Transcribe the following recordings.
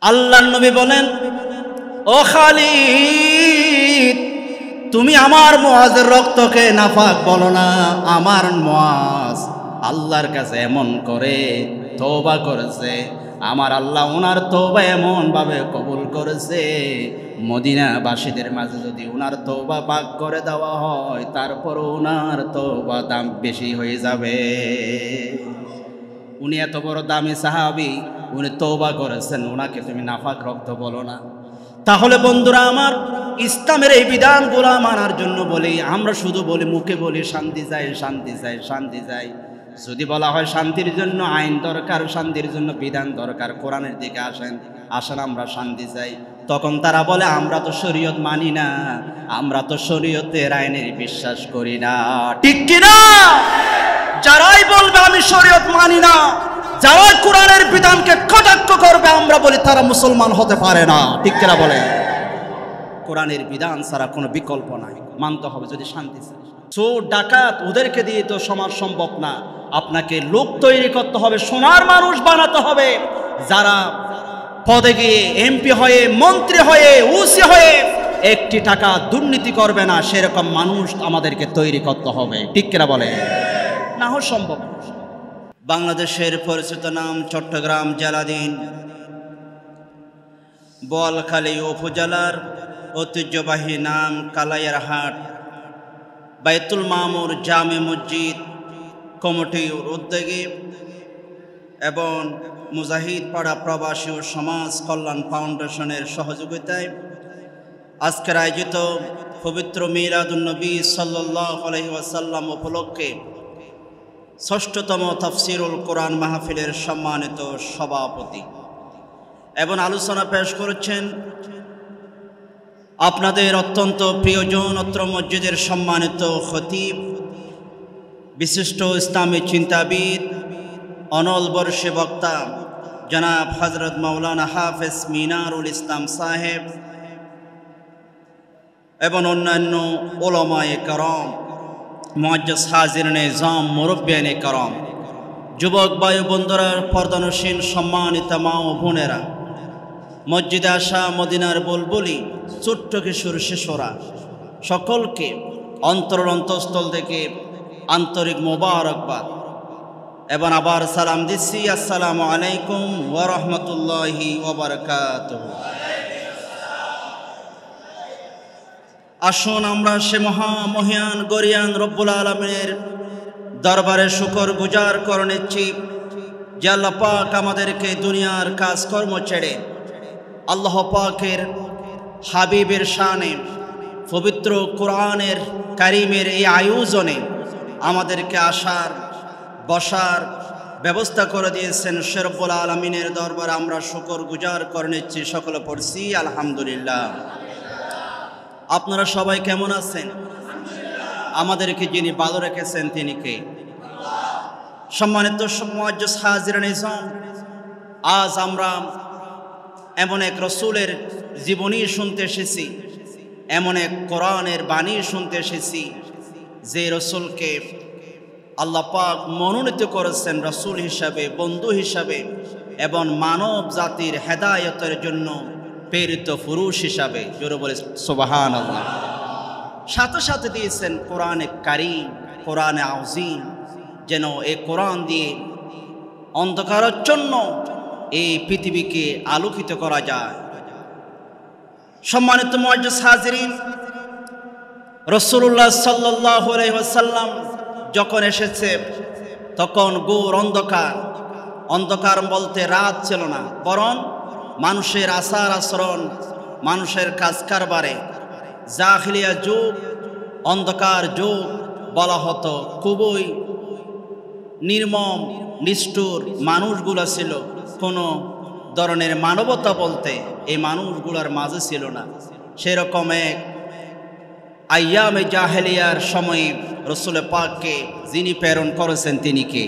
আল্লাহর নবী বলেন, ও খালিদ, তুমি আমার মুআজের রক্তকে নাফাক বলো না। আমার মুআজ আল্লাহর কাছে এমন করে তওবা করেছে, আমার আল্লাহ ওনার তওবা এমন ভাবে কবুল করেছে, মদিনাবাসীদের মাঝে যদি ওনার তওবা পাক করে দেওয়া হয়, তারপর ওনার তওবা দাম বেশি হয়ে যাবে। উনি এত বড় দামি সাহাবী, উনি তওবা করেছেন, ওনাকে তুমি নাফাক রক্ত বলো না। তাহলে বন্ধুরা আমার, ইসলামের এই বিধানগুলো মানার জন্য বলি, আমরা শুধু বলি, মুখে বলি শান্তি চাই, শান্তি চাই, শান্তি চাই। যদি বলা হয় শান্তির জন্য আইন দরকার, শান্তির জন্য বিধান দরকার, কোরআনের দিকে আসেন, আমরা শান্তি চাই, তখন তারা বলে আমরা তো শরীয়ত মানি না, আমরা তো শরীয়তের আইনের বিশ্বাস করি না। ঠিক কিনা? যারাই বলবে আমি শরীয়ত মানি না, যারা কোরআনের বিধানকে কটাক্ষ করবে, আমরা বলি তারা মুসলমান হতে পারে না। ঠিক কিনা বলে? কোরআনের বিধান ছাড়া কোনো বিকল্প নাই, মানতে হবে যদি শান্তি চাই। চোর ডাকাত ওদেরকে দিয়ে তো সমাজ সম্ভব না, আপনাকে লোক তৈরি করতে হবে, সোনার মানুষ বানাতে হবে, যারা পদে গিয়ে এমপি হয়ে, মন্ত্রী হয়ে, ওসি হয়ে একটি টাকা দুর্নীতি করবে না, সেরকম মানুষ আমাদেরকে তৈরি করতে হবে। ঠিক কিনা বলে? না হয় সম্ভব। বাংলাদেশের পরিচিত নাম চট্টগ্রাম জেলাধীন বোয়ালখালী উপজেলার ঐতিহ্যবাহী নাম কালাইয়ারহাট বাইতুল মামুর জামে মসজিদ কমিটির উদ্যোগে এবং মুজাহিদ পাড়া প্রবাসী ও সমাজ কল্যাণ ফাউন্ডেশনের সহযোগিতায় আজকের আয়োজিত পবিত্র মিলাদুন্নবী সাল্লাল্লাহু আলাইহি ওয়াসাল্লাম উপলক্ষে ৬ষ্ঠতম তাফসিরুল কোরআন মাহফিলের সম্মানিত সভাপতি এবং আলোচনা পেশ করেছেন আপনাদের অত্যন্ত প্রিয়জন, অত্র মসজিদের সম্মানিত খতিব, বিশিষ্ট ইসলামী চিন্তাবিদ, অনলবর্ষী বক্তা জনাব হযরত মাওলানা হাফেজ মিনারুল ইসলাম সাহেব এবং অন্যান্য উলামায়ে কেরাম, মুআজ্জাজ হাজিরিনে ইজাম, মুরব্বিয়ানে কেরাম, যুবক ভাই বন্ধুরা, পর্দানসীন সম্মানিত মা ও বোনেরা, মসজিদে আসা মদিনার বুলবুলি, ছোট্ট কিশোর শিশুরা, সকলকে অন্তরস্থল থেকে আন্তরিক মোবারকবাদ এবং আবার সালাম দিচ্ছি, আসসালামু আলাইকুম ওয়া রাহমাতুল্লাহি ওয়া বারাকাতুহু। আসুন আমরা সে মহামহিয়ান গরিয়ান রব্বুল আলামিনের দরবারে শুকর গুজার করে নিচ্ছি যে আল্লাহ পাক আমাদেরকে দুনিয়ার কাজকর্ম ছেড়ে আল্লাহ পাকের হাবিবের শানে পবিত্র কোরআনের কারিমের এই আয়োজনে আমাদেরকে আসার বসার ব্যবস্থা করে দিয়েছেন। সে রব্বুল আলামিনের দরবারে আমরা শুকর গুজার করে নিচ্ছি, সকলে পড়ছি আলহামদুলিল্লাহ। আপনারা সবাই কেমন আছেন? আমাদেরকে যিনি ভালো রেখেছেন তিনি কে? সম্মানিত মুআজ্জাজ হাজিরিনে ইজাম, আজ আমরা এমন এক রসুলের জীবনী শুনতে এসেছি, এমন এক কোরআনের বাণী শুনতে এসেছি যে রসুলকে আল্লাহ পাক মনোনীত করেছেন রসুল হিসাবে, বন্ধু হিসাবে এবং মানব জাতির হেদায়েতের জন্য প্রেরিত পুরুষ হিসাবে। জোরে বলে সুবহানাল্লাহ। সাথে সাথে দিয়েছেন কোরআনে কারীম, কোরআনে আযীম, যেন এই কোরআন দিয়ে অন্ধকারাচ্ছন্ন এই পৃথিবীকে আলোকিত করা যায়। সম্মানিত মুআজ্জাজ হাজিরিন, রাসূলুল্লাহ সাল্লাল্লাহু আলাইহি ওয়াসাল্লাম যখন এসেছে তখন ঘোর অন্ধকার। অন্ধকার বলতে রাত ছিল না, বরং মানুষের আচার আচরণ, মানুষের কাজ কারবারে জাহিলিয়া যুগ, অন্ধকার যুগ বলা হতো। খুবই নির্মম নিষ্ঠুর মানুষগুলো ছিল, কোনো ধরনের মানবতা বলতে এই মানুষগুলোর মাঝে ছিল না। সেরকম এক আইয়ামে জাহেলিয়ার সময়ে রসুল পাককে যিনি প্রেরণ করেছেন তিনি কে?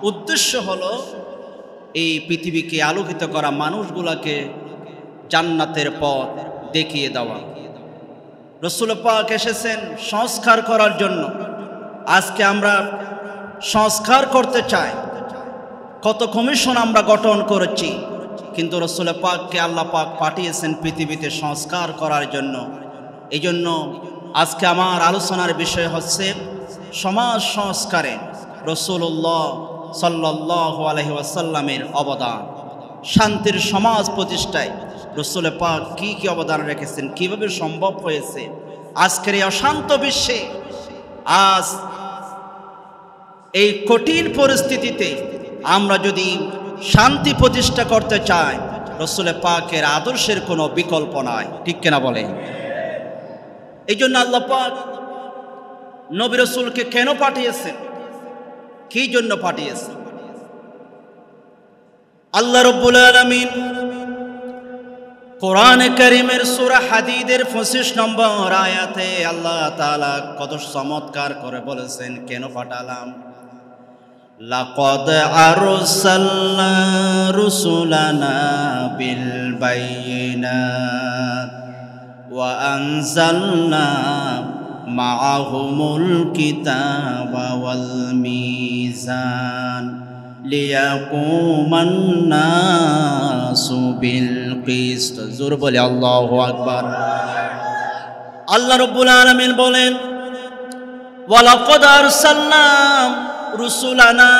উদ্দেশ্য হলো এই পৃথিবীকে আলোকিত করা, মানুষগুলোকে জান্নাতের পথ দেখিয়ে দেওয়া। রসুল পাক এসেছেন সংস্কার করার জন্য। আজকে আমরা সংস্কার করতে চাই। কত কমিশন আমরা গঠন করেছি, কিন্তু রসুল পাককে আল্লাহ পাক পাঠিয়েছেন পৃথিবীতে সংস্কার করার জন্য। এই জন্য আজকে আমার আলোচনার বিষয় হচ্ছে সমাজ সংস্কারে রাসূলুল্লাহ সাল্লাল্লাহু আলাইহি ওয়াসাল্লামের অবদান। শান্তির সমাজ প্রতিষ্ঠায় রাসূল পাক কি কি অবদান রেখেছেন, কিভাবে সম্ভব হয়েছে আজকের এই অশান্ত বিশ্বে। আজ এই কঠিন পরিস্থিতিতে আমরা যদি শান্তি প্রতিষ্ঠা করতে চাই, রাসূল পাকের আদর্শের কোনো বিকল্প নাই, ঠিক কিনা বলেন? এই জন্য আল্লাহ পাক নবী রাসূলকে কেন পাঠিয়েছেন, কি জন্য পাঠিয়েছেন? আল্লাহ রাব্বুল আলামিন কোরআনে কারীমের সূরা হাদীদের 25 নম্বর আয়াতে আল্লাহ তাআলা কত চমৎকার করে বলেছেন কেন পাঠালাম। লাকাদ আরসালনা রুসুলানা বিল বায়িনাত ওয়া আনজালনা মাআহুমুল কিতাবা ওয়াল মিজান লিয়াকুমান নাসু বিল কিসত। জোরে বলে আল্লাহু আকবার। আল্লাহ রাব্বুল আলামিন বলেন ওয়া লাকাদ আরসালনা রুসুলানা,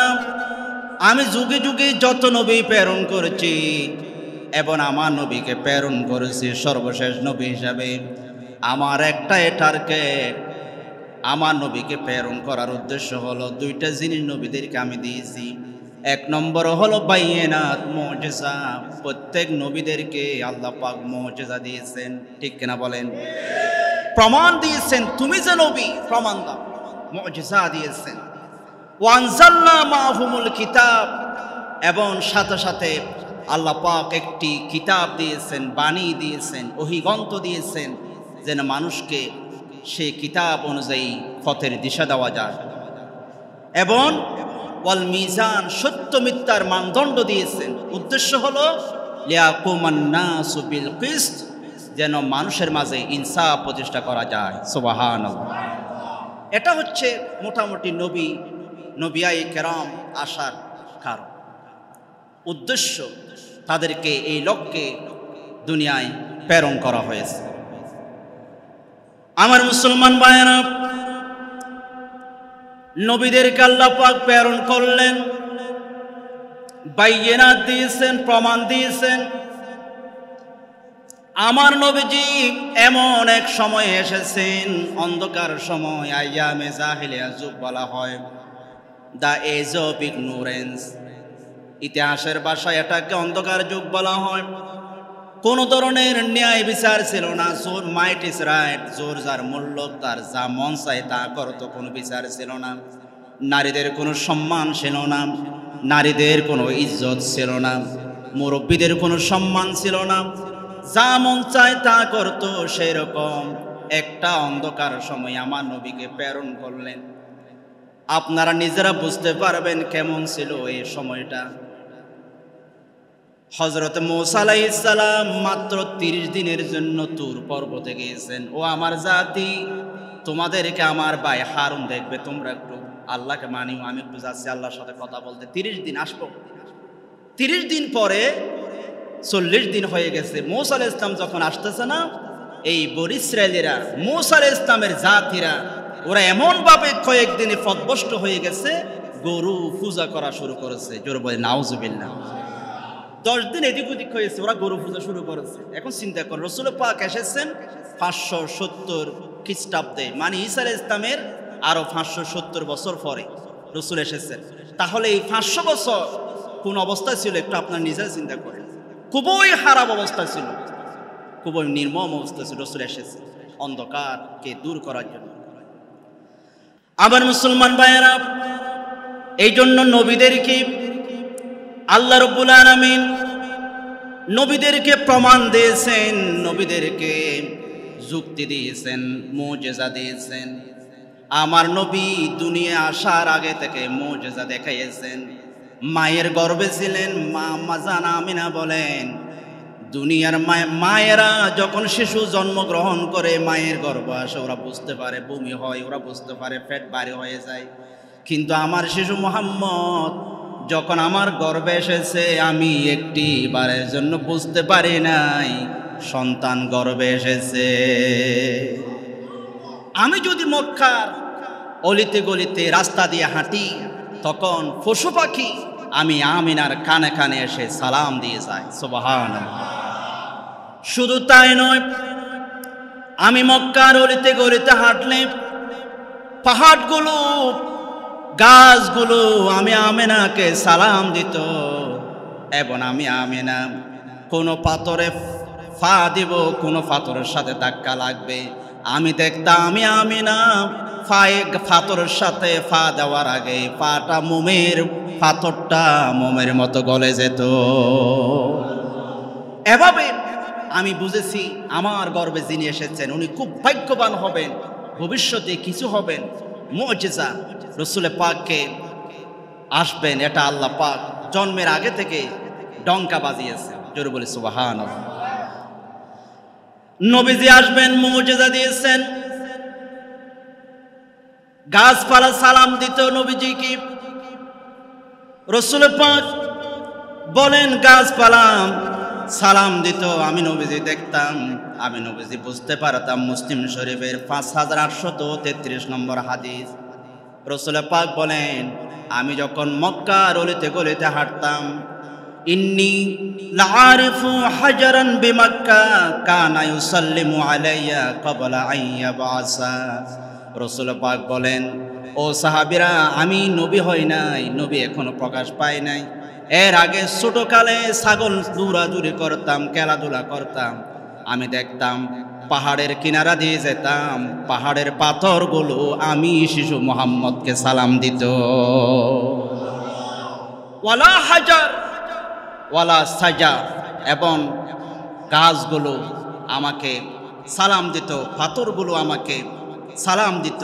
আমি যুগে যুগে যত নবী প্রেরণ করেছি এবং আমার নবীকে প্রেরণ করেছি সর্বশেষ নবী হিসাবে। আমার একটাই টার্গেট, আমার নবীকে প্রেরণ করার উদ্দেশ্য হলো দুইটা জিনিস নবীদেরকে আমি দিয়েছি। এক নম্বর হলো বাইয়িনাত, মুজিজা। প্রত্যেক নবীদেরকে আল্লাহ পাক মুজিজা দিয়েছেন, ঠিক কিনা বলেন? প্রমাণ দিয়েছেন, তুমি যে নবী প্রমাণ দাও, মুজিজা দিয়েছেন। ওয়া আনজালনা মাআহুমুল কিতাব, এবং সাথে সাথে আল্লাহ পাক একটি কিতাব দিয়েছেন, বাণী দিয়েছেন, ওহী গ্রন্থ দিয়েছেন, যেন মানুষকে সেই কিতাব অনুযায়ী পথের দিশা দেওয়া যায়। এবং ওয়াল মিজান, সত্য মিথ্যার মানদণ্ড দিয়েছেন। উদ্দেশ্য হলো লিয়াকুমান নাসু বিল কিসত, যেন মানুষের মাঝে ইনসাফ প্রতিষ্ঠা করা যায়। সুবহানাল্লাহ। এটা হচ্ছে মোটামুটি নবিয়ায়ে কেরাম আসার কারণ, উদ্দেশ্য। তাদেরকে এই লক্ষ্যে দুনিয়ায় প্রেরণ করা হয়েছে। আমার মুসলমান ভাইয়েরা, নবীদেরকে আল্লাহ পাক প্রেরণ করলেন, বাইয়িনাত দিয়েছেন, প্রমাণ দিয়েছেন। আমার নবীজি এমন এক সময় এসেছেন, অন্ধকার সময়, আইয়ামে জাহিলিয়া যুগ বলা হয়, দ্য এজ অফ ইগনোরেন্স। ইতিহাসের ভাষায় এটাকে অন্ধকার যুগ বলা হয়। কোনো ধরনের ন্যায় বিচার ছিল না। জোর মাইট ইজ রাইট, জোর যার মূল্য, তার যা মন চায় তা করতো, কোনো বিচার ছিল না। নারীদের কোনো সম্মান ছিল না, নারীদের কোনো ইজ্জত ছিল না, মুরব্বীদের কোনো সম্মান ছিল না, যা মন চায় তা করতো। সেই রকম একটা অন্ধকার সময় আমার নবীকে প্রেরণ করলেন। আপনারা নিজেরা বুঝতে পারবেন কেমন ছিল এই সময়টা। হযরত মূসা আলাইহিস সালাম মাত্র 30 দিনের জন্য তুর পর্বতে গিয়েছেন। ও আমার জাতি, তোমাদেরকে আমার ভাই হারুন দেখবে, তোমরা একটু আল্লাহকে মানিও, আমি একটু যাচ্ছি আল্লাহর সাথে কথা বলতে। 30 দিন আসবো। 30 দিন পরে 40 দিন হয়ে গেছে। মূসা আলাইহিস সালাম যখন আসতেছে না, এই বনী ইসরায়েলীরা, মূসা আলাইহিস সালামের জাতিরা, ওরা এমনভাবে কয়েকদিনে পথভ্রষ্ট হয়ে গেছে, গরু পূজা করা শুরু করেছে। জোরে বলে নাউজুবিল্লাহ। 10 দিন এদিক ওদিক হয়েছে, ওরা গরু পূজা শুরু করেছে। এখন চিন্তা করেন, রাসূল পাক এসেছেন 570 খ্রিস্টাব্দে, মানে ঈসা আলাইহিস সালামের আরো 570 বছর পরে রাসূল এসেছেন। তাহলে এই 500 বছর কোন অবস্থা ছিল একটু আপনার নিজেরা চিন্তা করেন। খুবই খারাপ অবস্থা ছিল, খুবই নির্মম অবস্থা ছিল। রাসূল এসেছেন অন্ধকারকে দূর করার জন্য। আবার মুসলমান ভাইয়েরা, এই জন্য নবীদেরকে আল্লাহ রাব্বুল আলামিন নবীদেরকে প্রমাণ দিয়েছেন, নবীদেরকে যুক্তি দিয়েছেন, মুজিজা দিয়েছেন। আমার নবী দুনিয়া আসার আগে থেকে মুজিজা দেখাইয়েছেন। মায়ের গর্ভে ছিলেন, মা আম্মাজান আমিনা বলেন, দুনিয়ার মায়েরা যখন শিশু জন্মগ্রহণ করে, মায়ের গর্ভ আসে, ওরা বুঝতে পারে বমি হয়, ওরা বুঝতে পারে পেট ভারী হয়ে যায়। কিন্তু আমার শিশু মুহাম্মদ যখন আমার গর্ভে এসেছে আমি একটি বারের জন্য বুঝতে পারি নাই সন্তান গর্ভে এসেছে। আমি যদি মক্কার অলিতে গলিতে রাস্তা দিয়ে হাঁটি তখন পশু পাখি আমি আমিনার কানে কানে এসে সালাম দিয়ে যায়। সুবহানাল্লাহ। শুধু তাই নয়, আমি মক্কার অলিতে গলিতে হাঁটলে পাহাড়গুলো গাছগুলো আমি আমিনাকে সালাম দিত, এবং আমি আমিনা কোনো পাথরে ফা দিব, কোনো পাথরের সাথে ধাক্কা লাগবে, আমি দেখতাম আমি আমিনা পাথরের সাথে ফা দেওয়ার আগে পাটা পাথরটা মোমের মতো গলে যেত। এভাবে আমি বুঝেছি আমার গর্ভে যিনি এসেছেন উনি খুব ভাগ্যবান হবেন, ভবিষ্যতে কিছু হবেন, মুজিজা রসুল পাককে আসবেন, এটা আল্লাহ পাক জন্মের আগে থেকে ডঙ্কা বাজিয়েছে। জোরে বলি সুবহানাল্লাহ। নবীজি আসবেন, মুজিজা দিয়েছেন। গাছপালা সালাম দিত নবীজিকে। রসুল পাক বলেন গাছপালা সালাম দিত, আমি নবীজি দেখতাম, আমি নবীজি বুঝতে পারতাম। মুসলিম শরীফের 5833 নম্বর হাদিস। রসুল পাক বলেন আমি যখন মক্কার অলিতে গলিতে হাঁটতাম, ইন্নী লাআরিফু হাজারান বিমাক্কা কানা ইউসাল্লিমু আলাইয়া ক্বাবলা আন ইয়াবআসা। রসুল পাক বলেন ও সাহাবীরা, আমি নবী হই নাই, নবী এখনো প্রকাশ পায় নাই। এর আগে ছোটকালে ছাগল দৌড়াদৌড়ি করতাম, খেলাধুলা করতাম, আমি দেখতাম পাহাড়ের কিনারা দিয়ে যেতাম, পাহাড়ের পাথরগুলো আমি শিশু মুহাম্মদকে সালাম দিত। ওয়ালা হাজার ওয়ালা সাজা, এবং গাছগুলো আমাকে সালাম দিত, পাথরগুলো আমাকে সালাম দিত।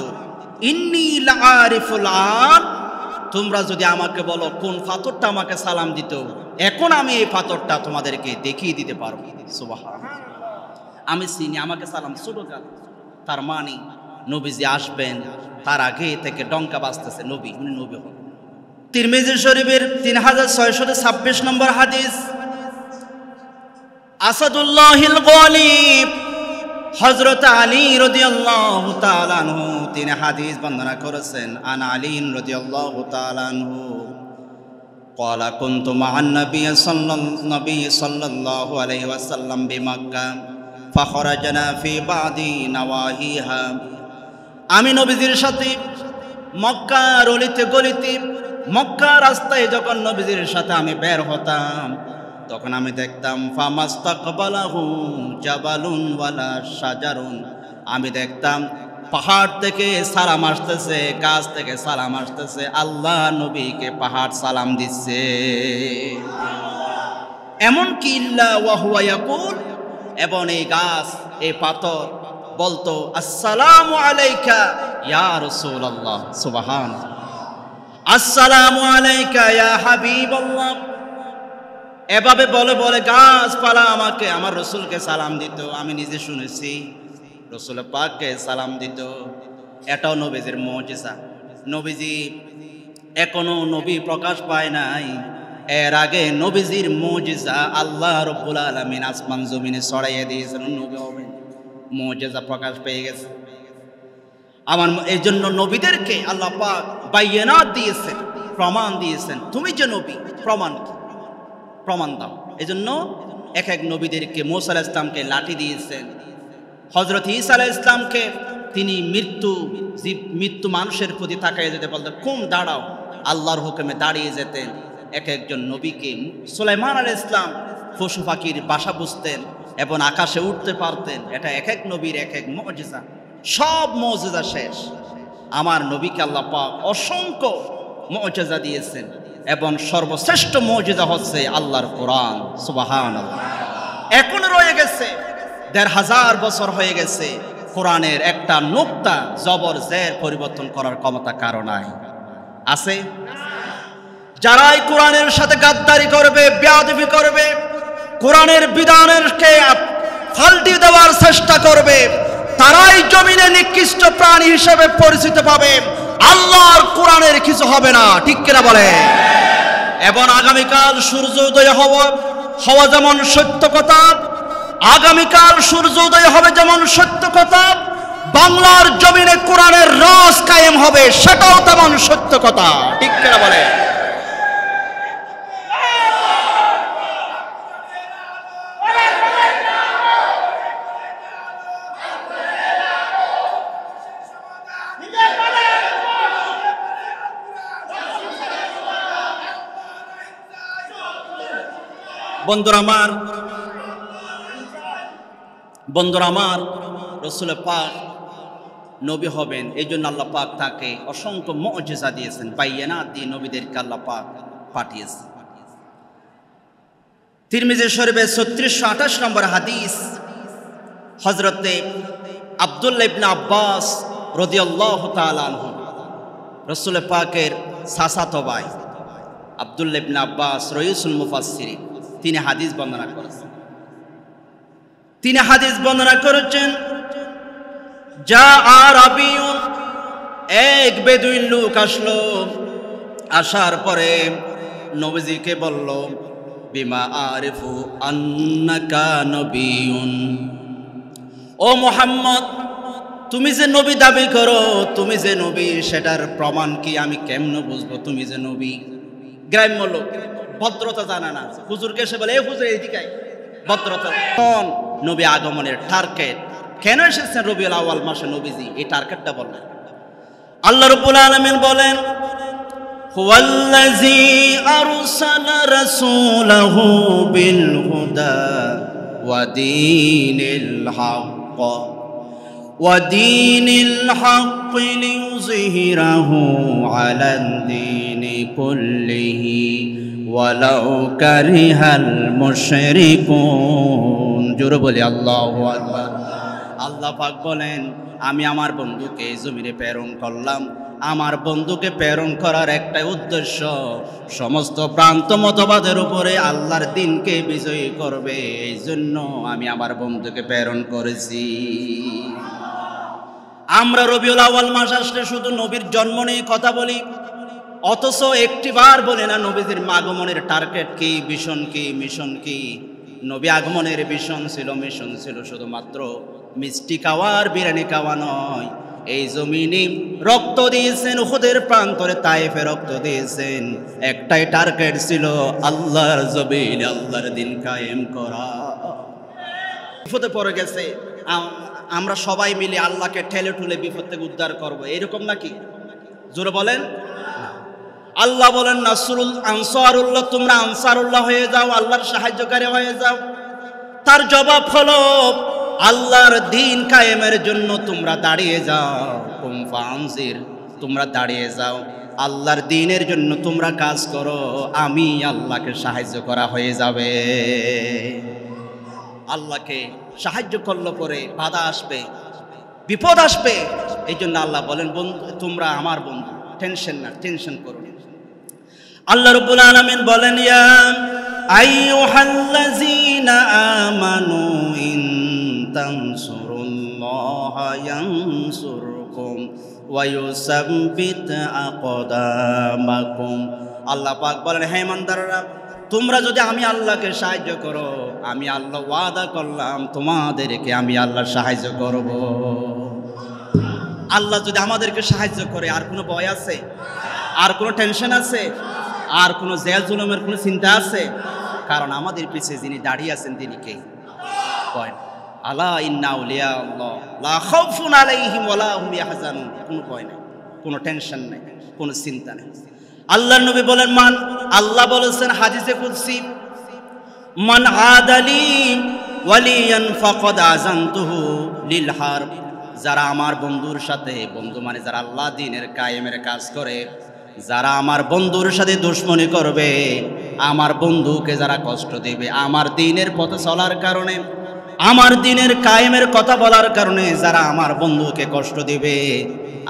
ইন্নী লাআরিফুল আন, তোমরা যদি আমাকে বলো কোন পাথরটা আমাকে সালাম দিত, এখন আমি এই পাথরটা তোমাদেরকে দেখিয়ে দিতে পারবো। সুবহানাল্লাহ। আমি চিনি, আমাকে সালাম ছোটকাল। তার মানে নবীজি আসবেন তার আগে থেকে ডঙ্কা বাজতেছে নবী, উনি নবী হন। তিরমিজি শরীফের 3626 নম্বর হাদিস। আসাদুল্লাহিল গালিব হযরত আলী রাদিয়াল্লাহু তাআলা আনহু তিনি হাদিস বর্ণনা করেছেন। আন আলী রাদিয়াল্লাহু তাআলা আনহু قال كنت مع النبي صلى الله عليه وسلم بمكة فخرجنا في بعض نواحيها। আমি নবীজির সাথে মক্কার অলিতে গলিতে, মক্কা রাস্তায় যখন নবীজির সাথে আমি বের হতাম, তখন আমি দেখতাম ফামাস্তাকবালাহু জাবালুন ওয়ালা শাজারুন, আমি দেখতাম পাহাড় থেকে সালাম আসতেছে, গাছ থেকে সালাম আসতেছে, আল্লাহ নবীকে পাহাড় সালাম দিচ্ছে। এমনকি ইল্লা ওয়া হুয়া ইয়াকুল, এবং এই গাছ এই পাথর বলতো আসসালামু আলাইকা ইয়া রাসূলুল্লাহ। সুবহানাল্লাহ। আসসালামু আলাইকা ইয়া হাবিবাল্লাহ। এভাবে বলে বলে গাছপালা আমাকে আমার রসুলকে সালাম দিত। আমি নিজে শুনেছি রসুল পাককে সালাম দিত। এটাও নবীজির মুজিজা। নবীজি এখনো নবী প্রকাশ পায় নাই, এর আগে নবীজির মুজিজা আল্লাহ রাব্বুল আলামিন আসমান জমিনে ছড়াইয়ে দিয়েছেন, নবী হবেন, মুজিজা প্রকাশ পেয়ে গেছে। আমার এই জন্য নবীদেরকে আল্লাহ পাক বাইয়িনাত দিয়েছেন, প্রমাণ দিয়েছেন, তুমি যে নবী প্রমাণ দাও। এই জন্য এক এক নবীদেরকে মূসা আলাইহিস সালামকে লাঠি দিয়েছেন, হযরত ঈসা আলাইহিস সালামকে তিনি মৃত্যু মানুষের প্রতি তাকাইয়ে যেতে বলতেন, কোন দাঁড়াও, আল্লাহর হুকুমে দাঁড়িয়ে যেতেন। এক একজন নবীকে সুলাইমান আলাইহিস সালাম পশু পাখির বাসা বুঝতেন এবং আকাশে উঠতে পারতেন। এটা এক এক নবীর এক এক মুজিজা। সব মুজিজা শেষ, আমার নবীকে আল্লাহ পাক অসংখ্য মুজিজা দিয়েছেন, এবং সর্বশ্রেষ্ঠ মুজিজা হচ্ছে আল্লাহর কোরআন। সুবহানাল্লাহ। এখন রয়ে গেছে ১৫০০ বছর হয়ে গেছে, কোরআনের একটা নুকতা জবর জের পরিবর্তন করার ক্ষমতা কারো নাই। আছে? যারাই কোরআনের সাথে গাদ্দারি করবে, বেয়াদবি করবে, কোরআনের বিধানকে ফাল্টি দেওয়ার চেষ্টা করবে, তারাই জমিনে নিকৃষ্ট প্রাণী হিসেবে পরিচিত পাবে। আল্লাহর কোরআনের কিছু হবে না, ঠিক কিনা বলে? এবং আগামীকাল সূর্যোদয় হওয়া যেমন সত্য কথা, আগামীকাল সূর্যোদয় হবে যেমন সত্য কথা, বাংলার জমিনে কোরআনের রাজ কায়েম হবে সেটাও তেমন সত্য কথা। ঠিক কিনা বলে? বন্ধুরা আমার, রাসূল পাক নবী হবেন, এই জন্য আল্লাহ পাক তাকে অসংখ্য মুআজিজা দিয়েছেন, বাইয়ানাত দিয়ে নবীদেরকে আল্লাহ পাক পাঠিয়েছেন। তিরমিজি শরীফে 3628 নম্বর হাদিস, হযরতে আব্দুল্লাহ ইবনে আব্বাস রাদিয়াল্লাহু তাআলা আনহু, রাসূল পাকের চাচাতো ভাই আব্দুল্লাহ ইবনে আব্বাস রাইসুল মুফাসসিরিন, তিনি হাদিস বর্ণনা করেছেন। যা আরাবিয়ুন, এক বেদুইন লোক আসলো, আসার পরে নবীজিকে বলল, বিমা আরিফু আন্নাকা নবিয়ুন, ও মুহাম্মদ তুমি যে নবী দাবি করো, তুমি যে নবী সেটার প্রমাণ কি, আমি কেমনে বুঝবো তুমি যে নবী? গ্রাম্য লোক, ভদ্রতা জানা না, হুজুরকে এসে বলে, এ হুজুর এইদিকে ভদ্রতা। নবী আগমনের টার্গেট, কেন এসেছেন রবিউল আউয়াল মাসে নবীজি, এই টার্গেটটা বলেন। আল্লাহ রাব্বুল আলামিন বলেন, হুয়াল্লাযী আরসালা রাসূলাহু বিল হুদা ওয়া দীনিল হক লিইয়ুযহিরাহু আলাদ দীনি কুল্লিহি ওয়ালাউ কারিহাল মুশরিকুন। জোরে বলি আল্লাহু আকবার। আল্লাহ পাক বলেন, আমি আমার বন্ধুকে জমিনে প্রেরণ করলাম, আমার বন্ধুকে প্রেরণ করার একটাই উদ্দেশ্য, সমস্ত প্রান্ত মতবাদের উপরে আল্লাহর দ্বীনকে বিজয়ী করবে, এই জন্য আমি আমার বন্ধুকে প্রেরণ করেছি। আমরা রবিউল আউয়াল মাস আসলে শুধু নবীর জন্ম নিয়ে কথা বলি, অথচ একটিবার বলে না নবীজির আগমনের টার্গেট কি, ভিশন কি, মিশন কি। নবী আগমনের মিশন ছিল শুধুমাত্র মিষ্টি খাওয়ার, বিরিয়ানি খাওয়া নয়। এই জমিনে রক্ত দিয়েছেন, উহুদের প্রান্তরে তায়েফে রক্ত দিয়েছেন, একটাই টার্গেট ছিল, আল্লাহর জমিনে আল্লাহর দ্বীন কায়েম করা। বিপদে পড়ে গেছে, আমরা সবাই মিলে আল্লাহকে ঠেলে ঠুলে বিপদ থেকে উদ্ধার করব, এরকম নাকি? জোরে বলেন। আল্লাহ বলেন, আনসারুল্লাহ, তোমরা আনসারুল্লাহ হয়ে যাও, আল্লাহর সাহায্যকারী হয়ে যাও। তার জবাব হলো, আল্লাহর দ্বীন কায়েমের জন্য তোমরা দাঁড়িয়ে যাও। কুম ফানজির, তোমরা দাঁড়িয়ে যাও, আল্লাহর দ্বীনের জন্য তোমরা কাজ করো, আমি আল্লাহকে সাহায্য করা হয়ে যাবে। আল্লাহকে সাহায্য করলে পরে বাধা আসবে, বিপদ আসবে, এই জন্য আল্লাহ বলেন, বন্ধু তোমরা আমার বন্ধু, টেনশন করো না। আল্লাহ রাব্বুল আলামিন বলেন, ইয়া আইয়ুহাল্লাযীনা আমানু ইন তানসুরুল্লাহা ইয়ানসুরকুম ওয়া ইউসাব্বিত আকদামাকুম। আল্লাহ পাক বলেন, হে ইমানদাররা, তোমরা যদি আমি আল্লাহকে সাহায্য করো, আমি আল্লাহ ওয়াদা করলাম তোমাদেরকে আমি আল্লাহ সাহায্য করব। আল্লাহ যদি আমাদেরকে সাহায্য করে, আর কোনো ভয় আছে? আর কোনো টেনশন আছে? আর কোনো জেল জুলুমের কোনো চিন্তা আছে? কারণ আমাদের পিছিয়ে যিনি দাঁড়িয়ে আছেন তিনি কে? আলা ইন্না আউলিয়া আল্লাহ লা খাউফুন আলাইহিম ওয়ালা হুম ইয়াহজানুন। কোনো ভয় নেই, কোনো টেনশন নেই, কোনো চিন্তা নেই। আল্লাহর নবী বলেন, আল্লাহ বলেছেন হাদিসে কুদসি, মান আদালি ওয়ালিয়ান ফাকাদ আযানতুহু লিল হারব। যারা আমার বন্ধুর সাথে, বন্ধু মানে যারা আল্লাহ দ্বীনের কায়েমের কাজ করে, যারা আমার বন্ধুর সাথে দুশমনি করবে, আমার বন্ধুকে যারা কষ্ট দেবে, আমার দ্বীনের পথে চলার কারণে, আমার দ্বীনের কায়েমের কথা বলার কারণে যারা আমার বন্ধুকে কষ্ট দেবে,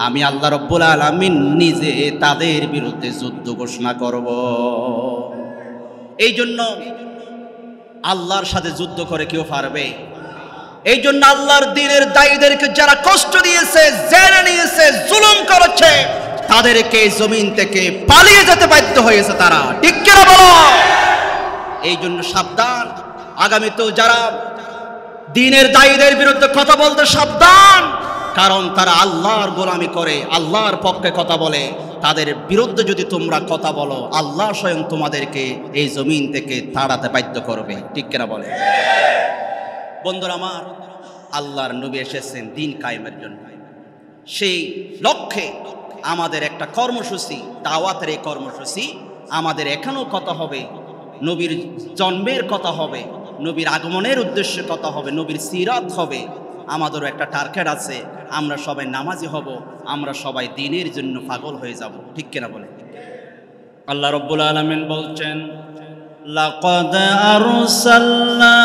আমি আল্লাহ রাব্বুল আলামিন নিজে তাদের বিরুদ্ধে যুদ্ধ ঘোষণা করব। এই জন্য আল্লাহর সাথে যুদ্ধ করে কেউ পারবে? এই জন্য আল্লাহর দ্বীনের দায়ীদেরকে যারা কষ্ট দিয়েছে, জেলে নিয়েছে, জুলুম করেছে, তাদেরকে জমিন থেকে পালিয়ে যেতে বাধ্য হয়েছে তারা, ঠিক কিনা বলো? এই জন্য সাবধান, আগামীতেও যারা দ্বীনের দায়ীদের বিরুদ্ধে কথা বলতে সাবধান, কারণ তারা আল্লাহর গোলামি করে, আল্লাহর পক্ষে কথা বলে। তাদের বিরুদ্ধে যদি তোমরা কথা বলো, আল্লাহ স্বয়ং তোমাদেরকে এই জমিন থেকে তাড়াতে বাধ্য করবে, ঠিক কিনা বলে? বন্ধুরা আমার, আল্লাহর নবী এসেছেন দ্বীন কায়েমের জন্য। সেই লক্ষ্যে আমাদের একটা কর্মসূচি, দাওয়াতের এই কর্মসূচি আমাদের এখানেও কথা হবে, নবীর জন্মের কথা হবে, নবীর আগমনের উদ্দেশ্যে কথা হবে, নবীর সিরাত হবে। আমাদেরও একটা টার্গেট আছে, আমরা সবাই নামাজি হব, আমরা সবাই দ্বীনের জন্য পাগল হয়ে যাব, ঠিক কিনা বলে? আল্লাহ রাব্বুল আলামিন বলছেন, লাকাদ আরসালনা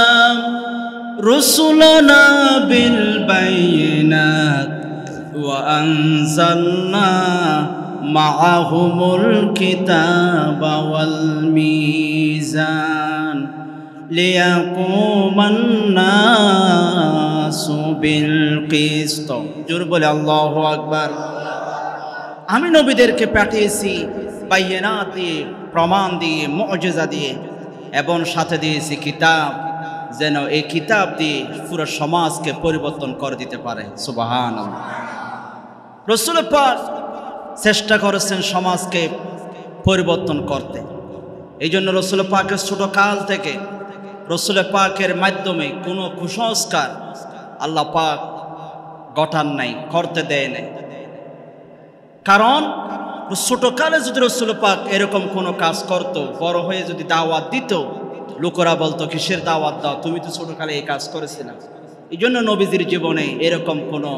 রুসুলানা বিল বাইয়িনাত ওয়া আনজালনা মাআহুমুল কিতাবা ওয়াল মিজান লিয়াকুমান নাসু বিল কিসত। জোরে বলে আল্লাহু আকবার। আমি নবীদেরকে পাঠিয়েছি বাইয়িনাত দিয়ে, প্রমাণ দিয়ে, মুজিজা দিয়ে, এবং সাথে দিয়েছি কিতাব, যেন এই কিতাব দিয়ে পুরো সমাজকে পরিবর্তন করে দিতে পারে। সুবহানাল্লাহ। রাসূল পাক চেষ্টা করেছেন সমাজকে পরিবর্তন করতে। এই জন্য রাসূল পাকের ছোট কাল থেকে রাসূল পাকের মাধ্যমে কোনো কুসংস্কার আল্লাহ পাক গঠান নাই, করতে দেয় নাই। কারণ ছোটকালে যদি রাসূল পাক এরকম কোনো কাজ করত, বড় হয়ে যদি দাওয়াত দিত, লোকেরা বলতো কিসের দাওয়াত দাও, তুমি তো ছোটকালে এই কাজ করেছিলে। এই জন্য নবীজির জীবনে এরকম কোনো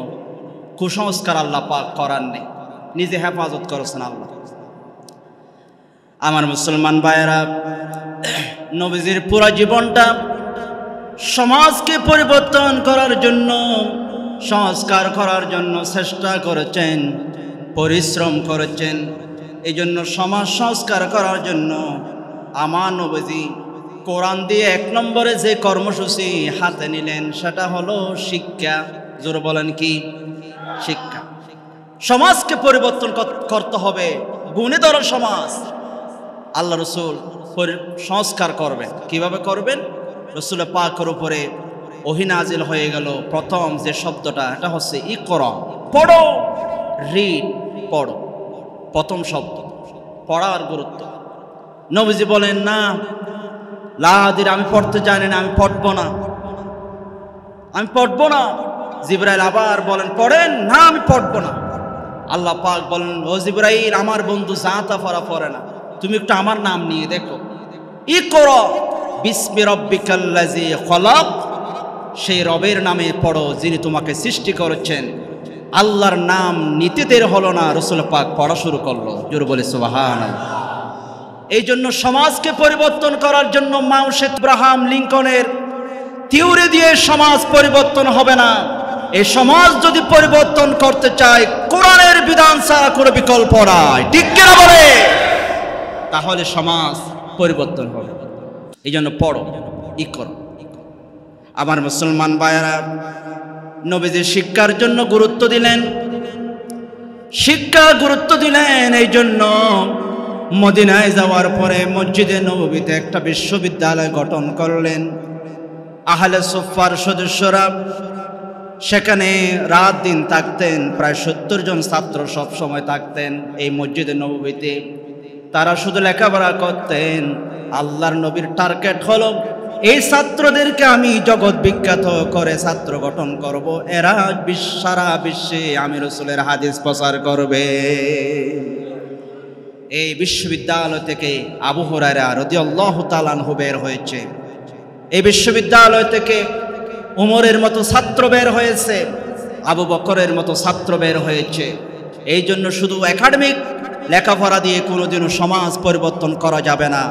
কুসংস্কার আল্লাহ পাক করার নেই, নিজে হেফাজত করেছেন আল্লাহ। আমার মুসলমান ভাইয়েরা, নবীজির পুরো জীবনটা সমাজকে পরিবর্তন করার জন্য, সংস্কার করার জন্য চেষ্টা করেছেন, পরিশ্রম করেছেন। এই জন্য সমাজ সংস্কার করার জন্য আমার নবীজি কোরআন দিয়ে 1 নম্বরে যে কর্মসূচি হাতে নিলেন সেটা হলো শিক্ষা। জোরে বলেন কি? শিক্ষা। সমাজকে পরিবর্তন করতে হবে, গুণীধর সমাজ। আল্লাহ রসুল সংস্কার করবেন। কিভাবে করবেন? রসুল পাকের উপরে ওহী নাজিল হয়ে গেল। প্রথম যে শব্দটা, এটা হচ্ছে ইকরা, পড়ো, রিড, পড়ো। প্রথম শব্দ পড়ার গুরুত্ব। নবীজি বলেন, না লাদির, আমি পড়তে জানি না, আমি পড়বো না, আমি পড়বো না। জিবরাইল আবার বলেন, পড়েন, না আমি পড়বো না। আল্লাহ পাক বলেন, ও জিবরাইল, আমার বন্ধু জাতা পড়া পড়ে না, তুমি একটু আমার নাম নিয়ে দেখো। ইকরা বিসমি রাব্বিকাল্লাযী খলাক, সেই রবের নামে পড়ো যিনি তোমাকে সৃষ্টি করেছেন। আল্লাহর নাম নিতে দের হলো না, রাসূল পাক পড়া শুরু করলো। জোরে বলে সুবহানাল্লাহ। এই জন্য সমাজকে পরিবর্তন করার জন্য মাউসে আব্রাহাম লিঙ্কনের থিওরি দিয়ে সমাজ পরিবর্তন হবে না। এই সমাজ যদি পরিবর্তন করতে চায়, কোরআনের বিধান ছাড়া কোনো বিকল্প নাই, ঠিক কিনা বলে? তাহলে সমাজ পরিবর্তন হবে। এই জন্য পড়ো, ই করো। আমার মুসলমান ভাইয়েরা, নবীজি শিক্ষার জন্য গুরুত্ব দিলেন, শিক্ষা গুরুত্ব দিলেন। এই জন্য মদিনায় যাওয়ার পরে মসজিদে নববীতে একটা বিশ্ববিদ্যালয় গঠন করলেন। আহলে সুফার সদস্যরা সেখানে রাত দিন থাকতেন, প্রায় 70 জন ছাত্র সব সময় থাকতেন এই মসজিদে নববীতে। তারা শুধু লেখাপড়া করতেন। আল্লাহর নবীর টার্গেট হলো, এই ছাত্রদেরকে আমি জগৎ বিখ্যাত করে ছাত্র গঠন করব, এরা সারা বিশ্বে আমি রাসূলের হাদিস প্রচার করবে। এই বিশ্ববিদ্যালয় থেকে আবু হুরায়রা রাদিয়াল্লাহু তাআলা আনহু বের হয়েছে। এই বিশ্ববিদ্যালয় থেকে উমরের মতো ছাত্র বের হয়েছে, আবু বকরের মতো ছাত্র বের হয়েছে। এই জন্য শুধু একাডেমিক লেখাপড়া দিয়ে কোনোদিনও সমাজ পরিবর্তন করা যাবে না।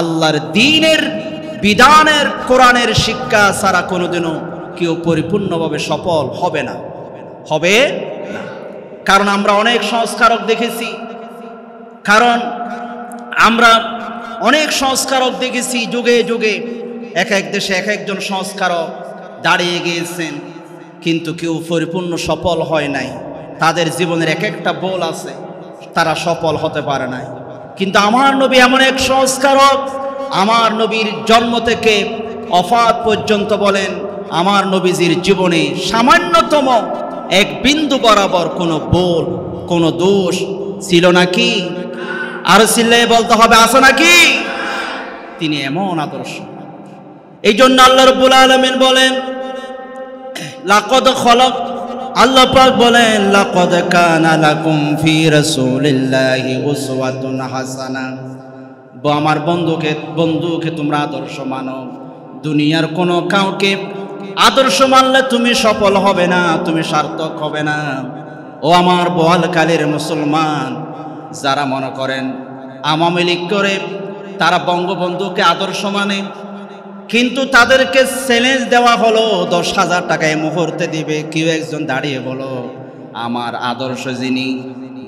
আল্লাহর দ্বীনের বিধানের, কোরআনের শিক্ষা ছাড়া কোনোদিনও কেউ পরিপূর্ণভাবে সফল হবে না, হবে না। কারণ আমরা অনেক সংস্কারক দেখেছি, যুগে যুগে এক এক দেশে এক একজন সংস্কারক দাঁড়িয়ে গিয়েছেন, কিন্তু কেউ পরিপূর্ণ সফল হয় নাই। তাদের জীবনের এক একটা বল আছে, তারা সফল হতে পারে নাই। কিন্তু আমার নবী এমন এক সংস্কারক, আমার নবীর জন্ম থেকে ওফাত পর্যন্ত বলেন আমার নবীজির জীবনে সামান্যতম এক বিন্দু বরাবর কোনো ভুল, কোনো দোষ ছিল নাকি? আর চিল্লায়ে বলতে হবে আছে নাকি? তিনি এমন আদর্শ। এই জন্য আল্লাহ রাব্বুল আলামিন বলেন লাকাদ খলাক, আল্লাহ পাক বলেন লাকাদ কানা লাকুম ফি রাসূলিল্লাহি উসওয়াতুন হাসানা। আমার বন্ধুকে তোমরা আদর্শ মানো। দুনিয়ার কোনো কাউকে আদর্শ মানলে তুমি সফল হবে না, তুমি সার্থক হবে না। ও আমার বোয়ালকালীর মুসলমান, যারা মনে করেন আওয়ামী লীগ করে তারা বঙ্গবন্ধুকে আদর্শ মানে, কিন্তু তাদেরকে চ্যালেঞ্জ দেওয়া হলো 10,000 টাকা এই মুহূর্তে দিবে, কেউ একজন দাঁড়িয়ে বলো আমার আদর্শ যিনি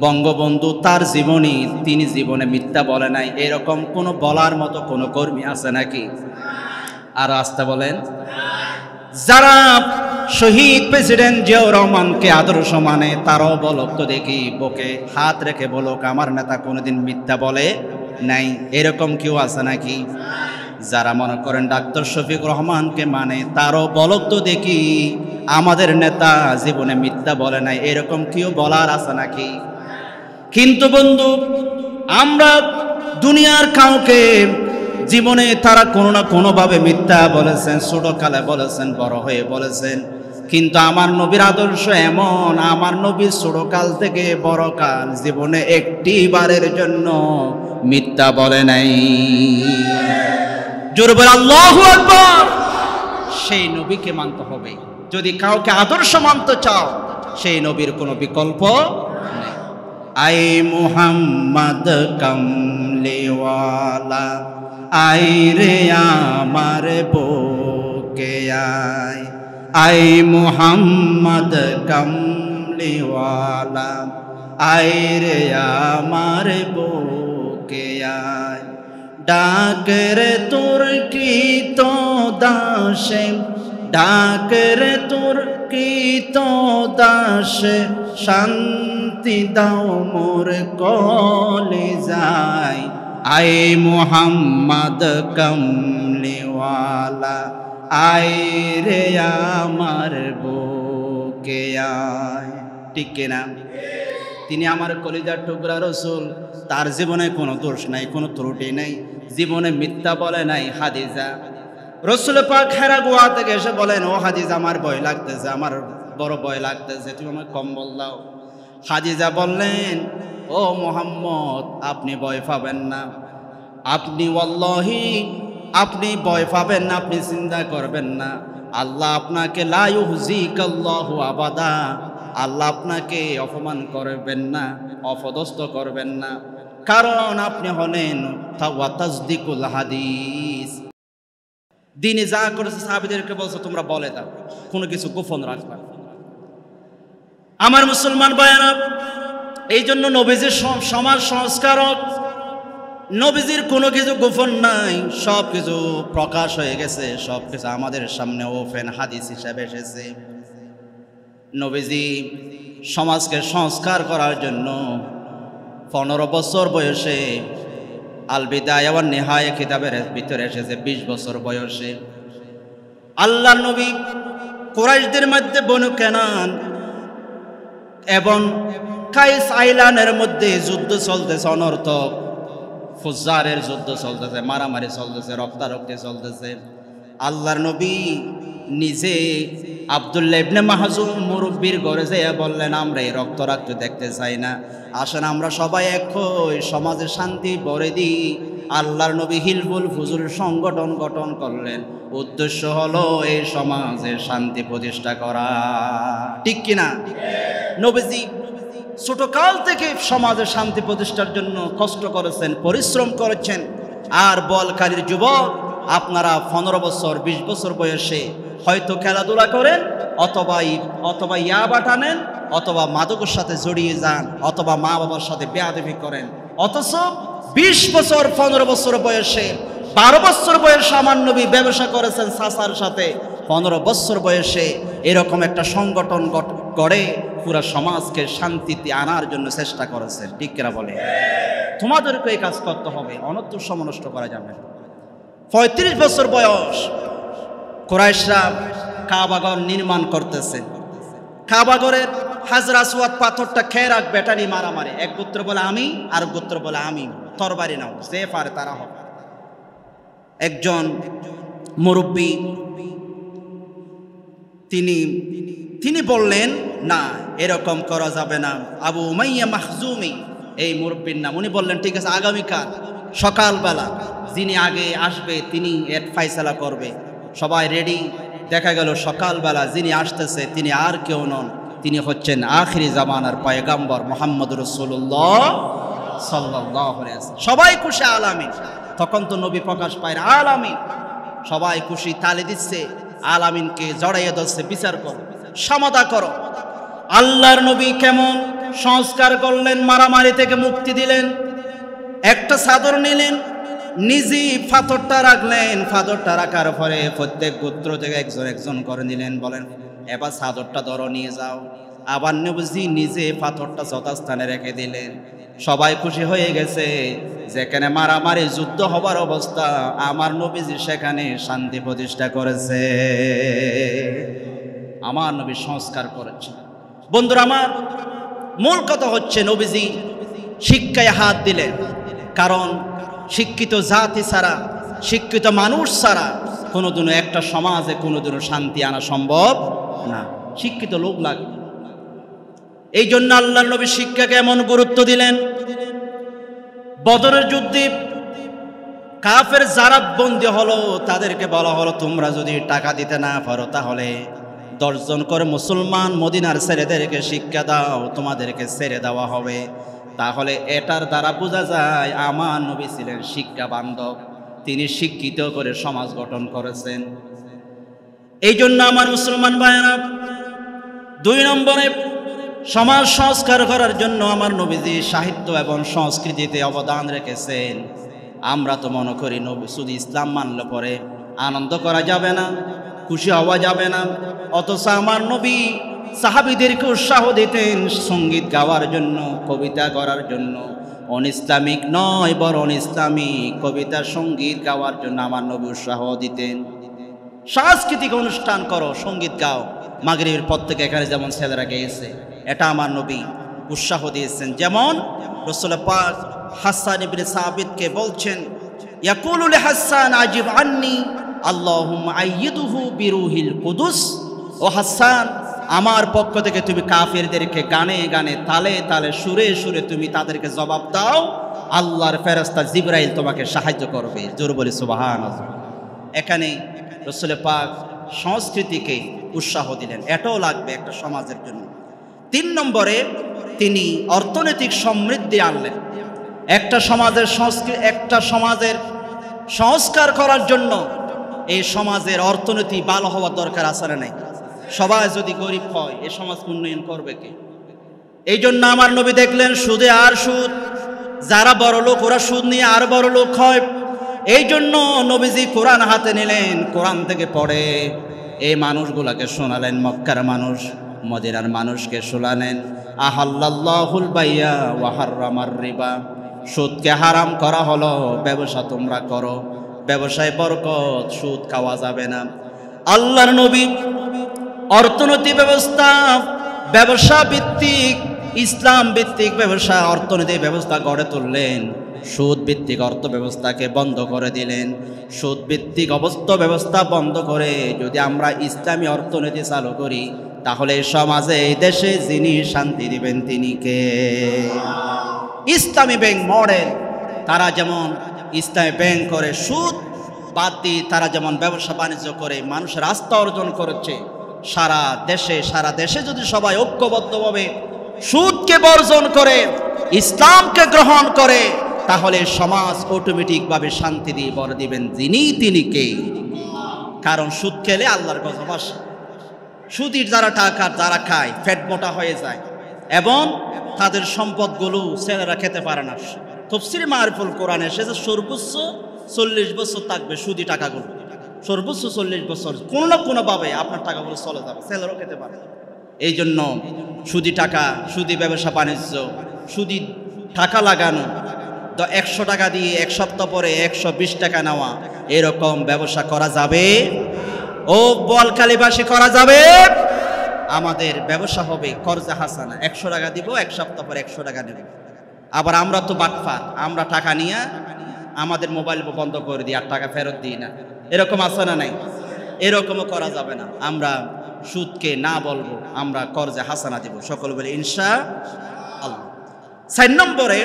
বঙ্গবন্ধু, তার জীবনী তিনি জীবনে মিথ্যা বলে নাই, এরকম কোনো বলার মতো কোনো কর্মী আছে নাকি? আর আসতে বলেন, যারা শহীদ প্রেসিডেন্ট জিয়াউর রহমানকে আদর্শ মানে তারাও বলক তো দেখি, বুকে হাত রেখে বলক আমার নেতা কোনোদিন মিথ্যা বলে নাই, এরকম কেউ আছে নাকি? যারা মনে করেন ডাক্তার শফিক রহমানকে মানে তারও বলক তো দেখি আমাদের নেতা জীবনে মিথ্যা বলে নাই, এরকম কেউ বলার আছে নাকি? কিন্তু বন্ধু, আমরা দুনিয়ার কাউকে জীবনে তারা কোনো না কোনোভাবে মিথ্যা বলেছেন, ছোটকালে বলেছেন, বড় হয়ে বলেছেন, কিন্তু আমার নবীর আদর্শ এমন, আমার নবীর ছোটকাল থেকে বড়কাল জীবনে একটি বারের জন্য মিথ্যা বলে নাই। জোরে বলে আল্লাহু আকবার। সেই নবীকে মানতে হবে। যদি কাউকে আদর্শ মানতে চাও, সেই নবীর কোনো বিকল্প নেই। আই মুহাম্মদ কামলিওয়ালা, আই রে আমার বুকে আয়, আই মুহাম্মদ কামলিওয়ালা, আই রে আমার বুকে আয়। ডাকের তোর কৃত দাসে, ডাকের তোর কৃত দাসে, শান্তি দাও মোর কলিজায়, আয় মুহাম্মদ কামলিওয়ালা, আয় রে আমার বুকে আয়। ঠিক কিনা? তিনি আমার কলিজার টুকরা রসুল, তার জীবনে কোনো দোষ নাই, কোনো ত্রুটি নাই, জীবনে মিথ্যা বলে নাই। হাদিজা রসুল পাক হেরা গুহা থেকে এসে বলেন, ও হাদিজা আমার ভয় লাগতেছে, আমার বড় ভয় লাগতেছে, তুমি আমাকে কম্বল দাও। হাদিজা বললেন, ও মুহাম্মদ আপনি ভয় পাবেন না, আপনি ওয়াল্লাহি আপনি ভয় পাবেন না, আপনি চিন্তা করবেন না, আল্লাহ আপনাকে লা ইউহজিকাল্লাহু আবাদা, আল্লাহ আপনাকে অপমান করবেন না, অপদস্থ করবেন না, কারণ আপনি হলেন তাসদিকুল হাদিস। দিনে যা করেছে সাহাবীদেরকে বলছে তোমরা বলে দাও, কোনো কিছু গোপন রাখবা। আমার মুসলমান ভাইয়েরা, এই জন্য নবীজির সমাজ সংস্কারক, নবীজির কোনো কিছু গোপন নাই, সব কিছু প্রকাশ হয়ে গেছে, সব কিছু আমাদের সামনে ওপেন হাদিস হিসাবে এসেছে। নবীজি সমাজকে সংস্কার করার জন্য 15 বছর বয়সে আল বিদায়া ওয়ান নিহায়া কিতাবের ভিতরে এসেছে। 20 বছর বয়সে আল্লাহর নবী কুরাইশদের মধ্যে বনু কেনান এবং কাইস আইলানের মধ্যে যুদ্ধ চলতেছে, অনর্থক ফুজ্জারের যুদ্ধ চলতেছে, মারামারি চলতেছে, রক্তারক্তি চলতেছে। আল্লাহর নবী নিজে আব্দুল্লাহ ইবনে মাহজুম মুরব্বির ঘরে যেয়ে বললেন, আমরা এই রক্তারক্তি দেখতে চাই না, আসেন আমরা সবাই একই সমাজে শান্তি ভরে দিই। আল্লাহর নবী হিলফুল ফুজুল সংগঠন গঠন করলেন, উদ্দেশ্য হলো এই সমাজে শান্তি প্রতিষ্ঠা করা। ঠিক কিনা? নবীজি ছোটকাল থেকে সমাজে শান্তি প্রতিষ্ঠার জন্য কষ্ট করেছেন, পরিশ্রম করেছেন। আর বলকারীর যুবক আপনারা 15 বছর 20 বছর বয়সে হয়তো খেলাধুলা করেন, অথবা ইয়াবা টানেন, অথবা মাদকের সাথে জড়িয়ে যান, অথবা মা বাবার সাথে বেয়াদবি করেন। অথচ 20 বছর 15 বছর বয়সে 12 বছর বয়সে আমার নবী ব্যবসা করেছেন চাচার সাথে, 15 বছর বয়সে এরকম একটা সংগঠন গড়ে পুরা সমাজকে শান্তিতে আনার জন্য চেষ্টা করেছেন। ঠিক কিনা বলে? তোমাদেরকে এই কাজ করতে হবে, অনর্থ সময় নষ্ট করা যাবে না। 35 বছর বয়স কুরাইশরা কাবাঘর নির্মাণ করতেছে। কাবাঘরের হাজর আসওয়াদ পাথরটা খেয়ে রাখবে, এটা নিয়ে মারামারি। এক গোত্র বলে আমি, আর গোত্র বলে আমি, তরবারি নাও, যে পারে তারা হবে। একজন মুরব্বী তিনি বললেন, না, এরকম করা যাবে না। আবু উমাইয়া মাখজুমি এই মুরব্বীর নাম। উনি বললেন, ঠিক আছে, আগামীকাল সকালবেলা যিনি আগে আসবে তিনি এর ফায়সালা করবে। সবাই রেডি। দেখা গেল সকালবেলা যিনি আসতেছে তিনি আর কেউ নন, তিনি হচ্ছেন আখিরি জামানার পয়গাম্বর মুহাম্মদ রাসূলুল্লাহ সাল্লাল্লাহু আলাইহি ওয়াসাল্লাম। সবাই খুশি, আলামিন। তখন তো নবী প্রকাশ পায় না, আলামিন। সবাই খুশি, তালি দিচ্ছে, আলামিনকে জড়াইয়ে ধরছে, বিচার করো, সমাধা করো। আল্লাহর নবী কেমন সংস্কার করলেন, মারামারি থেকে মুক্তি দিলেন। একটা চাদর নিলেন, নিজে পাথরটা রাখলেন। পাথরটা রাখার পরে প্রত্যেক গোত্র থেকে একজন একজন করে নিলেন। বলেন, এবার চাদরটা ধরো, নিয়ে যাও। আবার নবীজি নিজে পাথরটা যথাস্থানে রেখে দিলেন। সবাই খুশি হয়ে গেছে, যেখানে মারামারি যুদ্ধ হবার অবস্থা, আমার নবীজি সেখানে শান্তি প্রতিষ্ঠা করেছে। আমার নবী সংস্কার করেছে। বন্ধুরা আমার, মূল কথা হচ্ছে নবীজি শিক্ষায় হাত দিলেন। কারণ শিক্ষিত জাতি ছাড়া, শিক্ষিত মানুষ ছাড়া কোনোদিনও একটা সমাজে কোনোদিনও শান্তি আনা সম্ভব না। শিক্ষিত লোক লাগে। এই জন্য আল্লাহর নবী শিক্ষাকে এমন গুরুত্ব দিলেন। বদরের যুদ্ধে কাফের যারা বন্দী হলো তাদেরকে বলা হলো, তোমরা যদি টাকা দিতে না পারো তাহলে 10 জন করে মুসলমান মদিনার ছেলেদেরকে শিক্ষা দাও, তোমাদেরকে ছেড়ে দেওয়া হবে। তাহলে এটার দ্বারা বোঝা যায় আমার নবী ছিলেন শিক্ষা বান্ধব। তিনি শিক্ষিত করে সমাজ গঠন করেছেন। এই জন্য আমার মুসলমান ভাইয়েরা, 2 নম্বরে সমাজ সংস্কার করার জন্য আমার নবীজি সাহিত্য এবং সংস্কৃতিতে অবদান রেখেছেন। আমরা তো মনে করি নবী শুধু ইসলাম মানলে পরে আনন্দ করা যাবে না, খুশি হওয়া যাবে না। অথচ আমার নবী সাহাবীদেরকে উৎসাহ দিতেন সঙ্গীত গাওয়ার জন্য, কবিতা করার জন্য। অনইসলামিক নয়, বরং ইসলামিক কবিতা সঙ্গীত গাওয়ার জন্য আমার নবী উৎসাহ দিতেন। সাংস্কৃতিক অনুষ্ঠান করো, সঙ্গীত গাও। মাগরিবের পর থেকে এখানে যেমন ছেলেরা গেয়েছে, এটা আমার নবী উৎসাহ দিয়েছেন। যেমন রাসূল পাক হাসান ইবনে সাবিতকে বলছেন, ইয়াকুলু হাসান আজিব আন্নি আল্লাহুম্মা আইয়িদুহু বিরুহিল কুদুস। ও হাসান, আমার পক্ষ থেকে তুমি কাফেরদেরকে গানে গানে, তালে তালে, সুরে সুরে তুমি তাদেরকে জবাব দাও। আল্লাহর ফেরেশতা জিবরাইল তোমাকে সাহায্য করবে। জোর বলি সুবহানাল্লাহ। এখানে রাসূল পাক সংস্কৃতিকে উৎসাহ দিলেন, এটাও লাগবে একটা সমাজের জন্য। 3 নম্বরে তিনি অর্থনৈতিক সমৃদ্ধি আনলেন। একটা সমাজের সংস্কার করার জন্য এই সমাজের অর্থনীতি ভালো হওয়ার দরকার আছে না নাই? সবাই যদি গরিব হয় এই সমাজ উন্নয়ন করবে কে? এই জন্য আমার নবী দেখলেন সুদে আর সুদ, যারা বড় লোক ওরা সুদ নিয়ে আর বড় লোক হয়। এই জন্য নবীজি কোরআন হাতে নিলেন, কোরআন থেকে পড়ে এই মানুষগুলাকে শোনালেন। মক্কার মানুষ, মদিনার মানুষকে শোনালেন, আহাল্লাল্লাহুল বাইয়া ওয়া হাররামার রিবা। সুদকে হারাম করা হলো, ব্যবসা তোমরা করো, ব্যবসায় বরকত, সুদ খাওয়া যাবে না। আল্লাহর নবী অর্থনৈতিক ব্যবসা ভিত্তিক, ইসলাম ভিত্তিক ব্যবসা, অর্থনৈতিক ব্যবস্থা গড়ে তুললেন। সুদ ভিত্তিক অর্থ ব্যবস্থাকে বন্ধ করে দিলেন। সুদ ভিত্তিক ব্যবস্থা বন্ধ করে যদি আমরা ইসলামী অর্থনীতি চালু করি, তাহলে সমাজে, এই দেশে যিনি শান্তি দিবেন তিনি কে? ইসলামী ব্যাংক মডেল, তারা যেমন ইসলামী ব্যাংক করে সুদ বাদ দিয়ে তারা যেমন ব্যবসা বাণিজ্য করে মানুষের আস্থা অর্জন করেছে, সারা দেশে যদি সবাই ঐক্যবদ্ধভাবে সুদকে বর্জন করে ইসলামকে গ্রহণ করে, তাহলে সমাজ অটোমেটিকভাবে শান্তি দিয়ে ভরে দিবেন যিনি তিনি কে? কারণ সুদ খেলে আল্লাহর গজব আসে। সুদের যারা খায় পেট মোটা হয়ে যায় এবং তাদের সম্পদগুলো ছেলেরা খেতে পারে না। তাফসীরে মারিফুল কোরআনে এসেছে সর্বোচ্চ 40 বছর থাকবে সুদি টাকাগুলো, সর্বোচ্চ 40 বছর কোনো না কোনোভাবে আপনার টাকাগুলো চলে যাবে, ছেলেরাও খেতে পারে। এই জন্য সুদি টাকা, সুদি ব্যবসা বাণিজ্য, সুদি টাকা লাগানো, 100 টাকা দিয়ে 1 সপ্তাহ পরে 120 টাকা নেওয়া, এরকম ব্যবসা করা যাবে? ও বোয়ালখালীবাসী, করা যাবে? আমাদের ব্যবসা হবে কর্জা হাসানা, 100 টাকা দিব, 1 সপ্তাহ পরে 100 টাকা নেব। আবার আমরা তো বাটফার, আমরা টাকা নিয়ে আমাদের মোবাইল বন্ধ করে দিই আর টাকা ফেরত দিই না, এরকম আছে না নাই? এরকমও করা যাবে না। আমরা সুদকে না বলবো, আমরা কর্জা হাসানা দিব, সকল বলে ইনশাআল্লাহ। 4 নম্বরে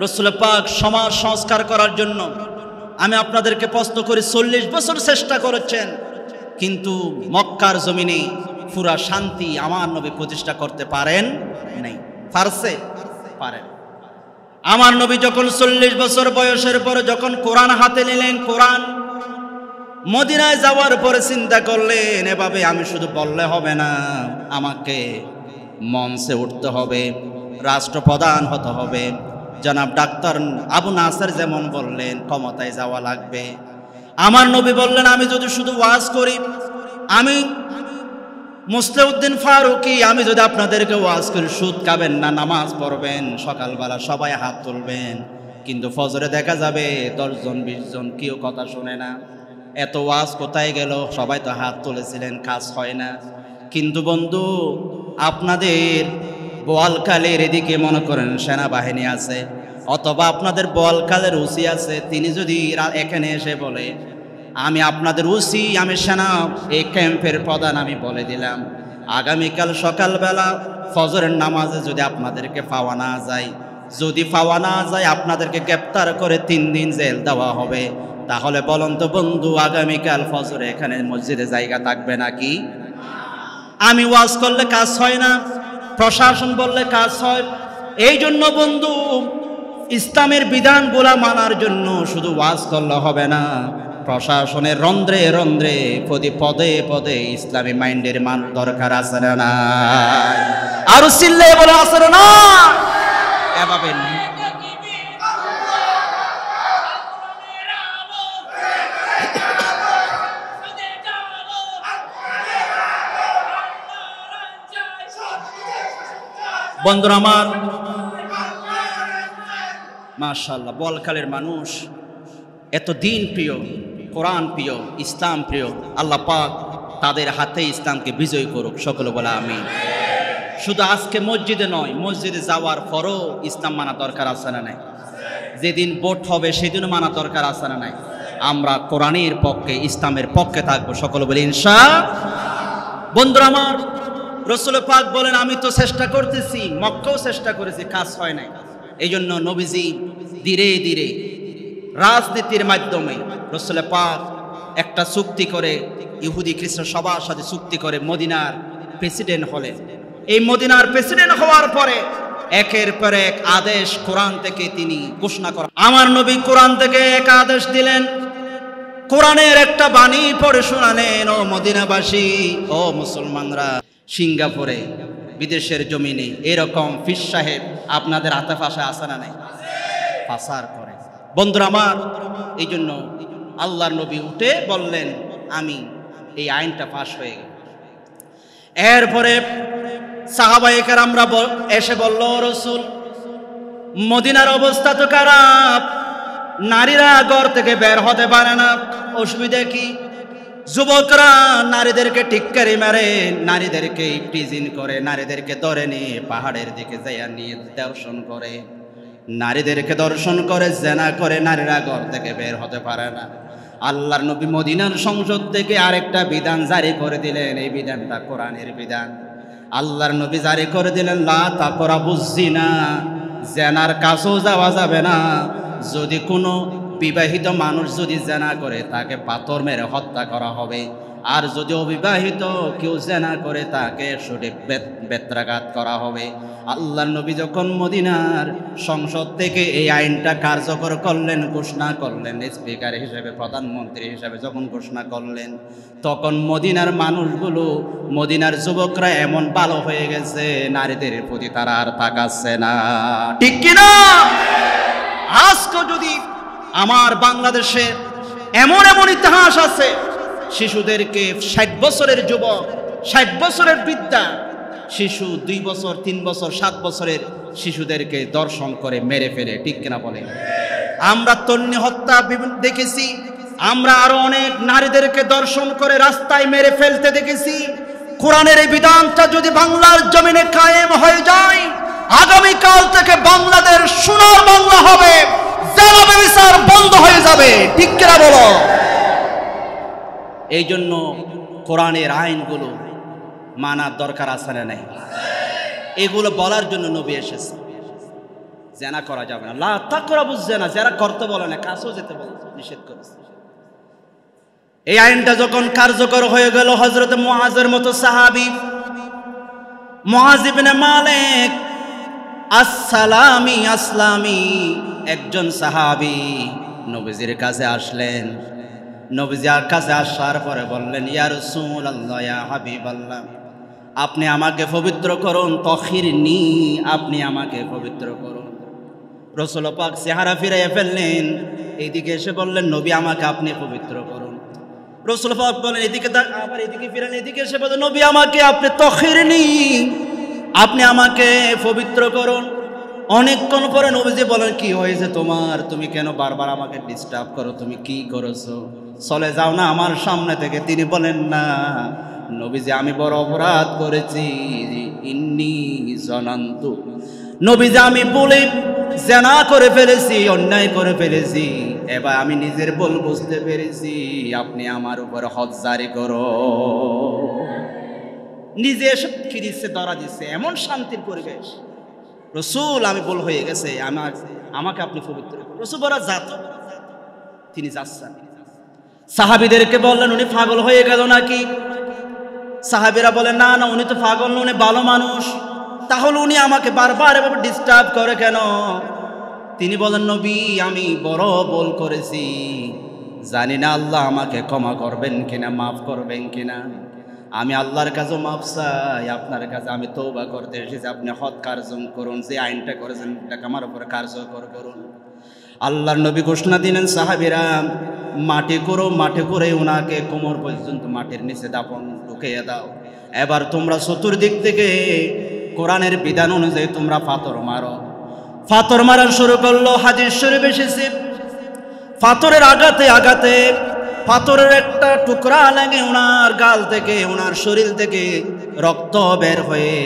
রাসূল পাক সমাজ সংস্কার করার জন্য আমি আপনাদেরকে প্রশ্ন করি, 40 বছর চেষ্টা করেছেন, কিন্তু মক্কার জমিনে পুরা শান্তি আমার নবী প্রতিষ্ঠা করতে পারেন নাই। পারছে? পারেন। আমার নবী যখন 40 বছর বয়সের পরে যখন কোরআন হাতে নিলেন, কোরআন মদিনায় যাওয়ার পরে চিন্তা করলেন, এভাবে আমি শুধু বললে হবে না, আমাকে মঞ্চে উঠতে হবে, রাষ্ট্রপ্রধান হতে হবে। জনাব ডাক্তার আবু নাসের যেমন বললেন, ক্ষমতায় যাওয়া লাগবে। আমার নবী বললেন, আমি যদি শুধু ওয়াজ করি, আমি মুসলিউদ্দিন ফারুকি, আমি যদি আপনাদেরকে ওয়াজ করি, সুদ খাবেন না, নামাজ পড়বেন, সকালবেলা সবাই হাত তুলবেন, কিন্তু ফজরে দেখা যাবে 10 জন 20 জন, কেউ কথা শুনে না। এত ওয়াজ কোথায় গেল? সবাই তো হাত তুলেছিলেন, কাজ হয় না। কিন্তু বন্ধু, আপনাদের বোয়ালখালীর এদিকে মনে করেন সেনাবাহিনী আছে, অথবা আপনাদের বোয়ালখালীর ওসি আছে, তিনি যদি এখানে এসে বলে, আমি আপনাদের ওসি, আমি সেনা এই ক্যাম্পের প্রধান, আমি বলে দিলাম আগামীকাল সকালবেলা ফজরের নামাজে যদি আপনাদেরকে পাওয়া না যায়, যদি পাওয়া না যায় আপনাদেরকে গ্রেপ্তার করে 3 দিন জেল দেওয়া হবে, তাহলে বলুন তো বন্ধু, আগামীকাল ফজরে এখানে মসজিদে জায়গা থাকবে নাকি? আমি ওয়াজ করলে কাজ হয় না, প্রশাসন বললে কাজ হয়। এই জন্য বন্ধু, ইসলামের বিধানগুলা মানার জন্য শুধু ওয়াজ করলে হবে না, প্রশাসনের রন্ধ্রে রন্ধ্রে পদে পদে ইসলামী মাইন্ডের মানুষ দরকার আছে না? আরো চিল্লে বলে আছে না? এভাবে বন্ধুরা আমার, মাশাআল্লাহ, বোয়ালখালীর মানুষ এত দিন প্রিয়, কোরআন প্রিয়, ইসলাম প্রিয়। আল্লাহ পাক তাদের হাতে ইসলামকে বিজয় করুক, সকলে বলে আমিন। শুধু আজকে মসজিদে নয়, মসজিদে যাওয়ার পরও ইসলাম মানা দরকার আছে না নাই? যেদিন ভোট হবে সেদিনও মানা দরকার আছে না নাই? আমরা কোরআনের পক্ষে, ইসলামের পক্ষে থাকবো, সকলে বলে ইনশাআল্লাহ। বন্ধুরা আমার, রাসূল পাক বলেন, আমি তো চেষ্টা করতেছি, মক্কাও চেষ্টা করেছি, কাজ হয় নাই। এই জন্য নবীজি ধীরে ধীরে রাজনীতির মাধ্যমে রাসূল পাক একটা চুক্তি করে, ইহুদি খ্রিস্টান সবার সাথে চুক্তি করে মদিনার প্রেসিডেন্ট হলেন। এই মদিনার প্রেসিডেন্ট হওয়ার পরে একের পর এক আদেশ কোরআন থেকে তিনি ঘোষণা করেন। আমার নবী কোরআন থেকে এক আদেশ দিলেন, কোরআনের একটা বাণী পড়ে শোনালেন, ও মদিনাবাসী, ও মুসলমানরা, সিঙ্গাপুরে বিদেশের জমিনে এরকম পীর সাহেব আপনাদের হাতে ফাঁসা আসে না নাই? পাচার করে। বন্ধুরা আমার, এই জন্য আল্লাহর নবী উঠে বললেন, আমি এই আইনটা পাশ হয়ে গেল। এরপরে সাহাবায়ে কেরামরা এসে বলল, রাসূল, মদিনার অবস্থা তো খারাপ, নারীরা ঘর থেকে বের হতে পারে না, অসুবিধা কি? যুবকরা নারীদেরকে টিক্কারি মারে, নারীদেরকে প্রিজিন করে, নারীদেরকে ধরে নিয়ে পাহাড়ের দিকে যাইয়া নিয়ে দর্শন করে, নারীদেরকে দর্শন করে, জেনা করে, নারীরা ঘর থেকে বের হতে পারে না। আল্লাহর নবী মদিনার সংসদ থেকে আরেকটা বিধান জারি করে দিলেন, এই বিধানটা কোরআনের বিধান। আল্লাহর নবী জারি করে দিলেন, লা তাকরাবুজ জিনা, জেনার কাছেও যাওয়া যাবে না। যদি কোনো বিবাহিত মানুষ যদি জেনা করে, তাকে পাথর মেরে হত্যা করা হবে। আর যদি অবিবাহিত কেউ জেনা করে, তাকে সরে বেত্রাঘাত করা হবে। আল্লাহর নবী যখন মদিনার সংসদ থেকে এই আইনটা কার্যকর করলেন, ঘোষণা করলেন, স্পিকার হিসেবে, প্রধানমন্ত্রী হিসেবে যখন ঘোষণা করলেন, তখন মদিনার মানুষগুলো, মদিনার যুবকরা এমন ভালো হয়ে গেছে, নারীদের প্রতি তারা আর তাকাচ্ছে না। ঠিক কিনা? আজকে যদি আমার বাংলাদেশে এমন এমন ইতিহাস আছে, শিশুদেরকে 60 বছরের যুবক, 60 বছরের বৃদ্ধা শিশু 2 বছর 3 বছর 7 বছরের শিশুদেরকে দর্শন করে মেরে ফেলে, ঠিক কিনা বলেন? আমরা তন্নি হত্যা দেখেছি, আমরা আরো অনেক নারীদেরকে দর্শন করে রাস্তায় মেরে ফেলতে দেখেছি। কোরআনের এই বিধানটা যদি বাংলার জমিনে কায়েম হয়ে যায়, আগামীকাল থেকে বাংলাদেশ সোনার বাংলা হবে, জেনা ব্যভিচার বন্ধ হয়ে যাবে, ঠিক কিনা বলো? এই জন্য কোরআনের আইনগুলো মানার দরকার আছে না নাই? এগুলো বলার জন্য নবী এসেছে। জেনা করা যাবে না, লা তাকরাবুজ জেনা, যারা করতে বলে না কাছেও যেতে বলে নিষেধ করেছে। এই আইনটা যখন কার্যকর হয়ে গেল, হযরত মুআজের মতো সাহাবী, মুআজ ইবনে মালিক আসলামি একজন সাহাবী নবীজির কাছে আসলেন। নবীজির কাছে আসার পরে বললেন, ইয়া রাসূলুল্লাহ, ইয়া হাবিবাল্লাহ, আপনি আমাকে পবিত্র করুন, তখিরনি, আপনি আমাকে পবিত্র করুন। রাসূল পাক চেহারা ফিরাইয়া ফেললেন, এইদিকে এসে বললেন, নবী আমাকে আপনি পবিত্র করুন। রাসূল পাক বলেন, এদিকে আবার এদিকে ফিরেন, এদিকে এসে বলেন, নবী আমাকে আপনি তখিরনি, আপনি আমাকে পবিত্র করুন। অনেকক্ষণ পরে নবীজি বলেন, কি হয়েছে তোমার, তুমি কেন বারবার আমাকে ডিস্টার্ব করো, তুমি কি করেছো, চলে যাও না আমার সামনে থেকে। তিনি বলেন, না নবীজি, আমি বড় অপরাধ করেছি, ইন্নী জানান্তু, নবীজি আমি বলে জেনা করে ফেলেছি, অন্যায় করে ফেলেছি, এবার আমি নিজের ভুল বুঝতে পেরেছি, আপনি আমার উপরে হদ জারি করো। নিজে এসে কি দিচ্ছে, ধরা দিচ্ছে, এমন শান্তির পরিবেশ। রাসূল, আমি ভুল হয়ে গেছে, আমাকে আপনি পবিত্র করুন। রাসূল বলা যাত, তিনি যাচ্ছেন। সাহাবীদেরকে বললেন, উনি পাগল হয়ে গেল নাকি? সাহাবীরা বলেন, না না, উনি তো পাগল না, উনি ভালো মানুষ। তাহলে উনি আমাকে বারবার এভাবে ডিস্টার্ব করে কেন? তিনি বলেন, নবী আমি বড় ভুল করেছি, জানি না আল্লাহ আমাকে ক্ষমা করবেন কিনা, মাফ করবেন কিনা। আমি আল্লাহর কাছে মাফ চাই, আপনার কাছে আমি তওবা করতে এসেছি, আপনি হদ কার্যক্রম করুন, যে আইনটা করেছেন এটাকে আমার উপরে কার্যকর করুন। আল্লাহর নবী ঘোষণা দিলেন, সাহাবীরা মাটি করো, মাটি করে ওনাকে কোমর পর্যন্ত মাটির নিচে দাফন ঢুকিয়ে দাও। এবার তোমরা চতুর্দিক থেকে কোরআনের বিধান অনুযায়ী তোমরা পাথর মারো। পাথর মারা শুরু করলো। হাদিস শরীফ এসেছে, পাথরের আঘাতে আঘাতে পাথরের একটা টুকরা লেগে ওনার গাল থেকে, ওনার শরীর থেকে রক্ত বের হয়ে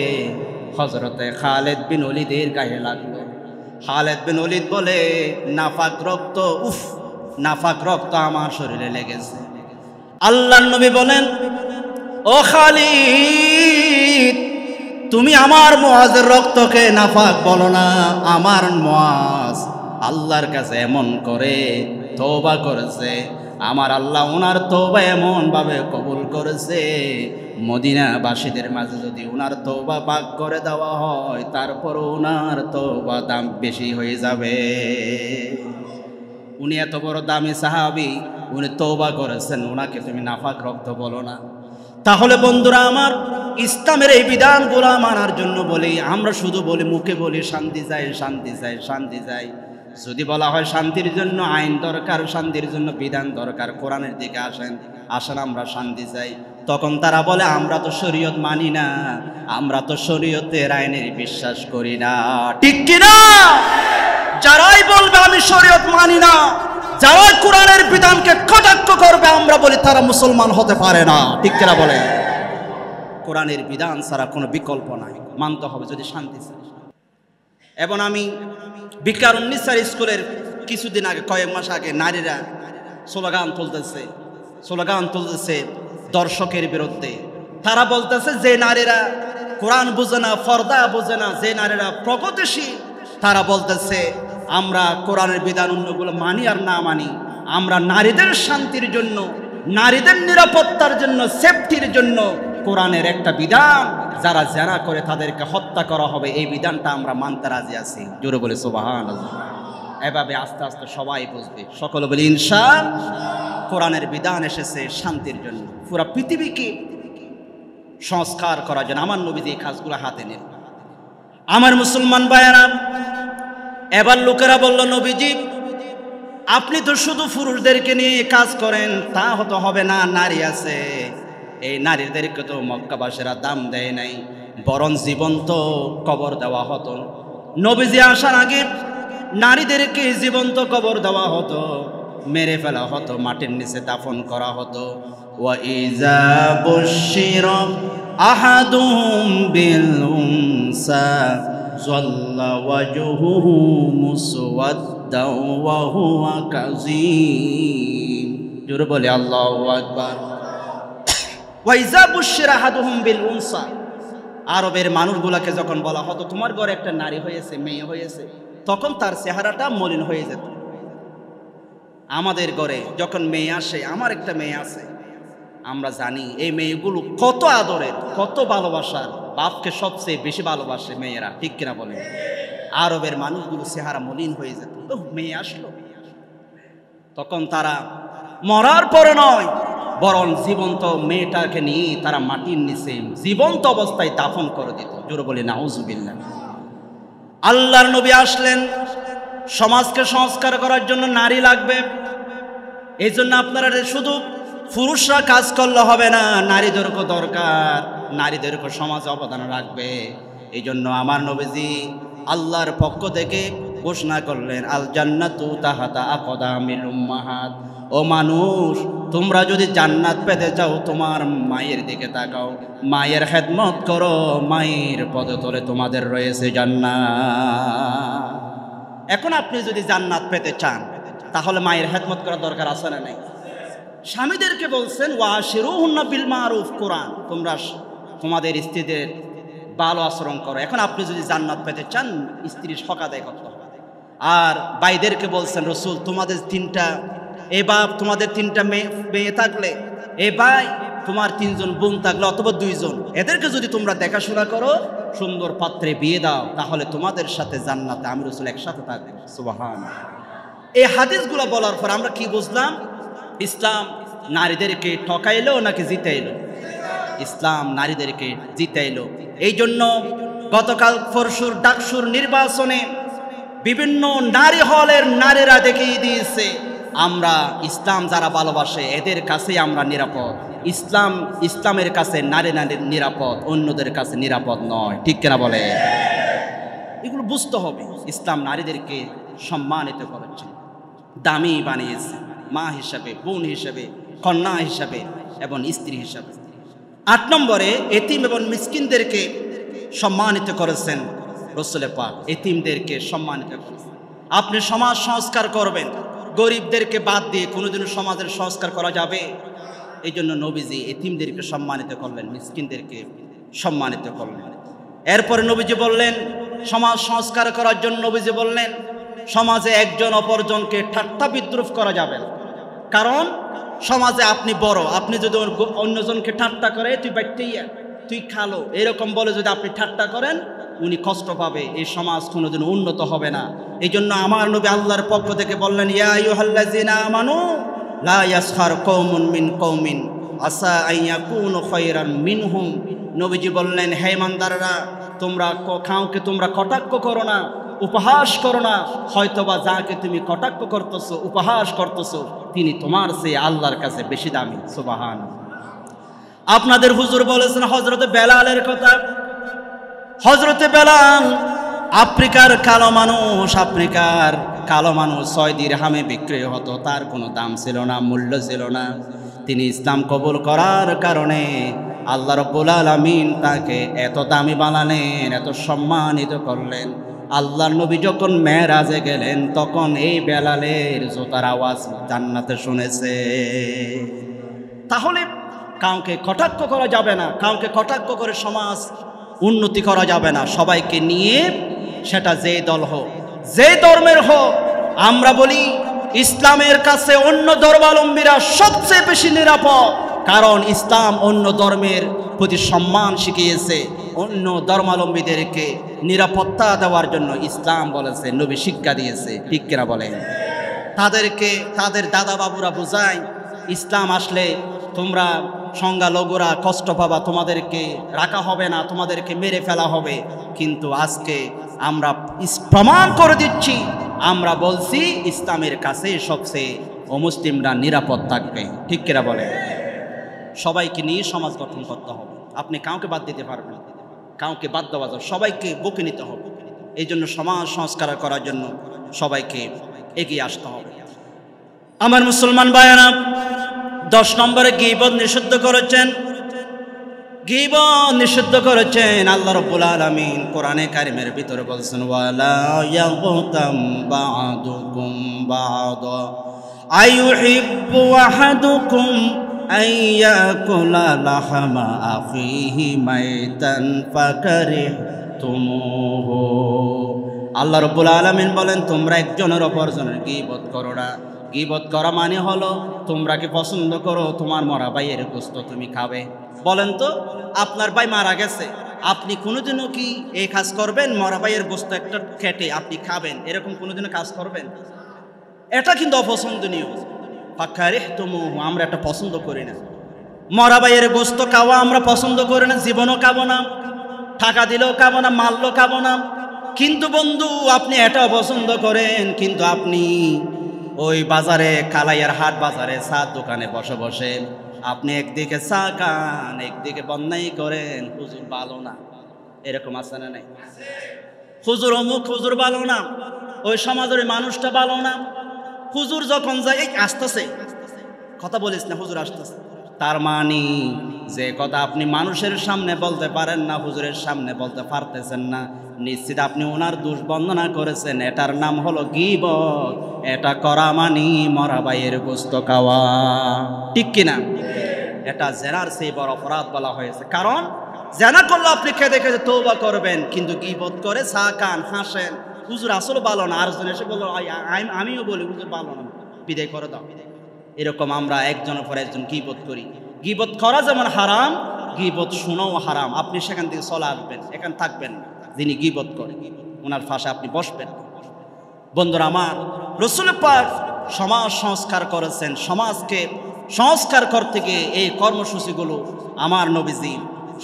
হযরতে খালিদ বিন ওলীদের গায়ে লাগলো। খালিদ বিন ওলীদ বলে, নাফাক রক্ত, উফ, নাফাক রক্ত আমার শরীরে লেগেছে। আল্লাহর নবী বলেন, ও খালিদ, তুমি আমার মুআজের রক্তকে নাফাক বলো না। আমার মুআজ আল্লাহর কাছে এমন করে তওবা করেছে, আমার আল্লাহ ওনার তওবা এমন ভাবে কবুল করেছে, মদিনাবাসীদের মাঝে যদি ওনার তওবা ভাগ করে দেওয়া হয়, তারপর ওনার তওবা দাম বেশি হয়ে যাবে। উনি এত বড় দামি সাহাবী, উনি তওবা করেছেন, ওনাকে তুমি নাফাক রক্ত বলো না। তাহলে বন্ধুরা আমার, ইসলামের এই বিধানগুলো মানার জন্য বলি, আমরা শুধু বলি, মুখে বলি শান্তি চাই, শান্তি চাই, শান্তি চাই। যদি বলা হয় শান্তির জন্য আইন দরকার, শান্তির জন্য বিধান দরকার, কোরআনের দিকে আসেন, আমরা শান্তি চাই, তখন তারা বলে আমরা তো শরীয়ত মানি না, আমরা তো শরীয়তের আইনের বিশ্বাস করি না, ঠিক কিনা? যারাই বলবে আমি শরীয়ত মানি না, যারা কোরআনের বিধানকে কটাক্ষ করবে, আমরা বলি তারা মুসলমান হতে পারে না, ঠিক কিনা বলে? কোরআনের বিধান ছাড়া কোনো বিকল্প নাই, মানতে হবে যদি শান্তি চাই। এবং আমি বিকারুন্নিসার স্কুলের কিছুদিন আগে, কয়েক মাস আগে, নারীরা স্লোগান তুলতেছে দর্শকের বিরুদ্ধে। তারা বলতেছে যে নারীরা কোরআন বোঝে না, পর্দা বোঝে না, যে নারীরা প্রগতিশীল, তারা বলতেছে আমরা কোরআনের বিধান অন্যগুলো মানি আর না মানি, আমরা নারীদের শান্তির জন্য, নারীদের নিরাপত্তার জন্য, সেফটির জন্য কোরআনের একটা বিধান, যারা জেনা করে তাদেরকে হত্যা করা হবে, এই বিধানটা আমরা মানতে রাজি আছি। জোরে বলে সুবহানাল্লাহ। এভাবে আস্তে আস্তে সবাই বুঝবে, সকলে বলি ইনশাআল্লাহ। কোরআনের বিধান এসেছে শান্তির জন্য, পুরো পৃথিবীকে সংস্কার করার জন্য। আমার নবীজি এই কাজগুলো হাতে নেন। আমার মুসলমান ভাইয়েরা, এবার লোকেরা বলল, নবীজি আপনি তো শুধু পুরুষদেরকে নিয়ে কাজ করেন, তা হতে হবে না, নারী আছে, এই নারীদেরকে তো মক্কাবাসীরা দাম দেয় নাই, বরং জীবন্ত কবর দেওয়া হতো। নবীজি আসার আগে নারীদেরকে জীবন্ত কবর দেওয়া হতো, মেরে ফেলা হতো, মাটির নিচে দাফন করা হতো। ওয়া ইযা বুশিরা আহাদুহুম বিল উনসা যাল্লা ওয়াজহুহু মুসওয়াদ্দাও ওয়া হুয়া কাযীম। জোরে বলে আল্লাহু আকবার। ওয়া ইযা বুশিরা আহাদুহুম বিল উনসা, আরবের মানুষগুলাকে যখন বলা হতো তোমার ঘরে একটা নারী হয়েছে, মেয়ে হয়েছে, তখন তার চেহারাটা মলিন হয়ে যেত। আমাদের ঘরে যখন মেয়ে আসে, আমার একটা মেয়ে আছে, আমরা জানি এই মেয়েগুলো কত আদরের, কত ভালোবাসার, বাপকে সবচেয়ে বেশি ভালোবাসে মেয়েরা, ঠিক কিনা বলেন? আরবের মানুষগুলো চেহারা মলিন হয়ে যেত, মেয়ে আসলো। তখন তারা মরার পরে নয়, বরং জীবন্ত মেয়েটাকে নিয়ে তারা মাটির নিচে জীবন্ত অবস্থায় দাফন করে দিত। জোরে বলি নাউজুবিল্লাহ। আল্লাহর নবী আসলেন, সমাজকে সংস্কার করার জন্য নারী লাগবে। এই জন্য আপনারা শুধু পুরুষরা কাজ করলে হবে না, নারীদেরকে দরকার, নারীদেরকে সমাজে অবদান রাখবে। এই জন্য আমার নবীজি আল্লাহর পক্ষ থেকে ঘোষণা করলেন, আল জান্নাতু তাহাতা আকদামিল উম্মাহাত। ও মানুষ, তোমরা যদি জান্নাত পেতে চাও তোমার মায়ের দিকে তাকাও, মায়ের খেদমত করো, মায়ের পদতলে তোমাদের রয়েছে জান্নাত। এখন আপনি যদি জান্নাত পেতে চান তাহলে মায়ের খেদমত করার দরকার আছে না নাই? স্বামীদেরকে বলছেন ওয়াশিরুহুন্না বিল মারুফ, কোরআন, তোমরা তোমাদের স্ত্রীদের ভালো আচরণ করো। এখন আপনি যদি জান্নাত পেতে চান স্ত্রীর হক আদায় করতে হবে। আর ভাইদেরকে বলছেন রসুল তোমাদের তোমাদের তিনটা মেয়ে থাকলে, এ ভাই তোমার 3 জন বোন থাকলে অথবা 2 জন, এদেরকে যদি তোমরা দেখাশোনা করো, সুন্দর পাত্রে বিয়ে দাও, তাহলে তোমাদের সাথে জান্নাতে আমি রসুল একসাথে থাকবো। সুবহানাল্লাহ। এই হাদিসগুলো বলার পর আমরা কি বুঝলাম? ইসলাম নারীদেরকে ঠকাইলো নাকি জিতাইলো? ইসলাম নারীদেরকে জিতাইলো। এই জন্য গতকাল পরশুর ডাকসুর নির্বাচনে বিভিন্ন নারী হলের নারীরা দেখিয়ে দিয়েছে আমরা ইসলাম যারা ভালোবাসে এদের কাছেই আমরা নিরাপদ। ইসলামের কাছে নারী নিরাপদ, অন্যদের কাছে নিরাপদ নয়, ঠিক কিনা বলে? এগুলো বুঝতে হবে। ইসলাম নারীদেরকে সম্মানিত করেছে, দামি বানিয়েছে, মা হিসাবে, বোন হিসাবে, কন্যা হিসাবে এবং স্ত্রী হিসাবে। 8 নম্বরে এতিম এবং মিসকিনদেরকে সম্মানিত করেছেন রাসূল পাক, এতিমদেরকে সম্মানিত করেছেন। আপনি সমাজ সংস্কার করবেন, গরিবদেরকে বাদ দিয়ে কোনোদিনও সমাজের সংস্কার করা যাবে? এই জন্য নবীজি এতিমদেরকে সম্মানিত করলেন, মিসকিনদেরকে সম্মানিত করলেন। এরপরে নবীজি বললেন, সমাজ সংস্কার করার জন্য নবীজি বললেন সমাজে একজন অপরজনকে ঠাট্টা বিদ্রুপ করা যাবে না। কারণ সমাজে আপনি বড়, আপনি যদি অন্যজনকে ঠাট্টা করে তুই বাইটেইয়া, তুই খালো, এরকম বলে যদি আপনি ঠাট্টা করেন, উনি কষ্ট পাবে, এই সমাজ কোনোদিন উন্নত হবে না। এই জন্য আমার নবী আল্লাহর পক্ষ থেকে বললেন, ইয়া আইয়ুহাল্লাযিনা আমানু লা ইয়াসখার কওমুন মিন কওমিন আসা আন ইয়াকুনু খায়রান মিনহুম। নবীজি বললেন, হে ইমানদাররা, তোমরা কাউকে তোমরা কটাক্ষ করো না, উপহাস করো না। হয়তোবা যাকে তুমি কটাক্ষ করতেছো, উপহাস করতেছো, তিনি তোমার চেয়ে আল্লাহর কাছে বেশি দামি। সুবহানাল্লাহ। আপনাদের হুজুর বলেছেন হযরতে বেলালের কথা। হযরতে বেলাল আফ্রিকার কালো মানুষ 6 দিরহামে বিক্রি হতো, তার কোনো দাম ছিল না, মূল্য ছিল না। তিনি ইসলাম কবুল করার কারণে আল্লাহ রাব্বুল আলামিন তাকে এত দামি বানালেন, এত সম্মানিত করলেন। আল্লাহর নবী যখন মেরাজে গেলেন তখন এই বেলালের জোতার আওয়াজ জান্নাতে শুনেছে। তাহলে কাউকে কটাক্ষ করা যাবে না, কাউকে কটাক্ষ করে সমাজ উন্নতি করা যাবে না। সবাইকে নিয়ে, সেটা যে দল হোক, যে ধর্মের হোক, আমরা বলি ইসলামের কাছে অন্য ধর্মাবলম্বীরা সবচেয়ে বেশি নিরাপদ। কারণ ইসলাম অন্য ধর্মের প্রতি সম্মান শিখিয়েছে, অন্য ধর্মাবলম্বীদেরকে নিরাপত্তা দেওয়ার জন্য ইসলাম বলেছে, নবী শিক্ষা দিয়েছে, ঠিক কিনা বলেন? তাদেরকে তাদের দাদা বাবুরা বোঝায় ইসলাম আসলে তোমরা সংখ্যালঘুরা কষ্ট পাবা, তোমাদেরকে রাখা হবে না, তোমাদেরকে মেরে ফেলা হবে। কিন্তু আজকে আমরা প্রমাণ করে দিচ্ছি, আমরা বলছি ইসলামের কাছে সবচেয়ে অমুসলিমরা নিরাপদ থাকবে, ঠিক কিনা বলে? সবাইকে নিয়ে সমাজ গঠন করতে হবে, আপনি কাউকে বাদ দিতে পারবেন না। কাউকে বাধ্যবাধক, সবাইকে বকে নিতে হবে। এই জন্য সমাজ সংস্কার করার জন্য সবাইকে এগিয়ে আসতে হবে। আমার মুসলমান ভাইয়েরা, 10 নম্বরে গীবত নিষিদ্ধ করেছেন। গীবত নিষিদ্ধ করেছেন আল্লাহ রাব্বুল আলামিন কোরআনে কারিমের ভিতরে বলছেন, ওয়ালা ইয়াগতাম বা'দুকুম বা'দা আইয়ুহিব্বু আহাদুকুম আইয়াকুলা লাহমা আখিহি মাইতান ফাকারিহতুমুহু। আল্লাহ রাব্বুল আলামিন বলেন, তোমরা একজনের অপর জনের গীবত করো না। গীবত করা মানে হলো, তোমরা কি পছন্দ করো তোমার মরা ভাইয়ের গোশত তুমি খাবে? বলেন তো, আপনার ভাই মারা গেছে, আপনি কোনোদিনও কি এই কাজ করবেন? মরা ভাইয়ের গোশত একটা কেটে আপনি খাবেন, এরকম কোনোদিনও কাজ করবেন? এটা কিন্তু অপছন্দনীয়। ফাকারিহতুমুহু, আমরা এটা পছন্দ করি না। মরা ভাইয়ের গোশত খাওয়া আমরা পছন্দ করি না, জীবনও খাবো না, টাকা দিলেও খাবো না, মারলেও খাবো না। কিন্তু বন্ধু, আপনি এটাও পছন্দ করেন, কিন্তু আপনি ওই বাজারে, কালাইয়ার হাট বাজারে চার দোকানে বসে বসে আপনি একদিকে চা খান, একদিকে বন্যাই করেন, হুজুর ভালো না। এরকম আছে না নাই? হুজুর অমুক, হুজুর ভালো না, ওই সমাজের মানুষটা ভালো না। হুজুর যখন যায়, এই আসতেছে, কথা বলিস না, হুজুর আসতেছে। তার মানে যে কথা আপনি মানুষের সামনে বলতে পারেন না, হুজুরের সামনে বলতে পারতেছেন না, নিশ্চিত আপনি ওনার দোষ বন্দনা করেছেন। এটার নাম হলো গীবত। এটা করা মানি মরা ভাইয়ের গোশত খাওয়া, ঠিক কিনা? এটা জেনার চেয়ে বড় অপরাধ বলা হয়েছে। কারণ জেনা করলে আপনি খেতে খেতে তওবা করবেন, কিন্তু গীবত করে চা খান, হাসেন, হুজুর আসলে ভালো না, আরেকজন এসে বলল আমিও বলি হুজুর ভালো না, বিদায় করে দাও। এরকম আমরা একজনের পর একজন গীবত করি। গীবত করা যেমন হারাম, গীবত শোনাও হারাম। আপনি সেখান থেকে চলে আসবেন, এখানে থাকবেন না। যিনি গীবত করে ওনার পাশে আপনি বসবেন। বন্ধুরা আমার, রাসূল পাক সমাজ সংস্কার করেছেন। সমাজকে সংস্কার করতে গিয়ে এই কর্মসূচিগুলো আমার নবীজি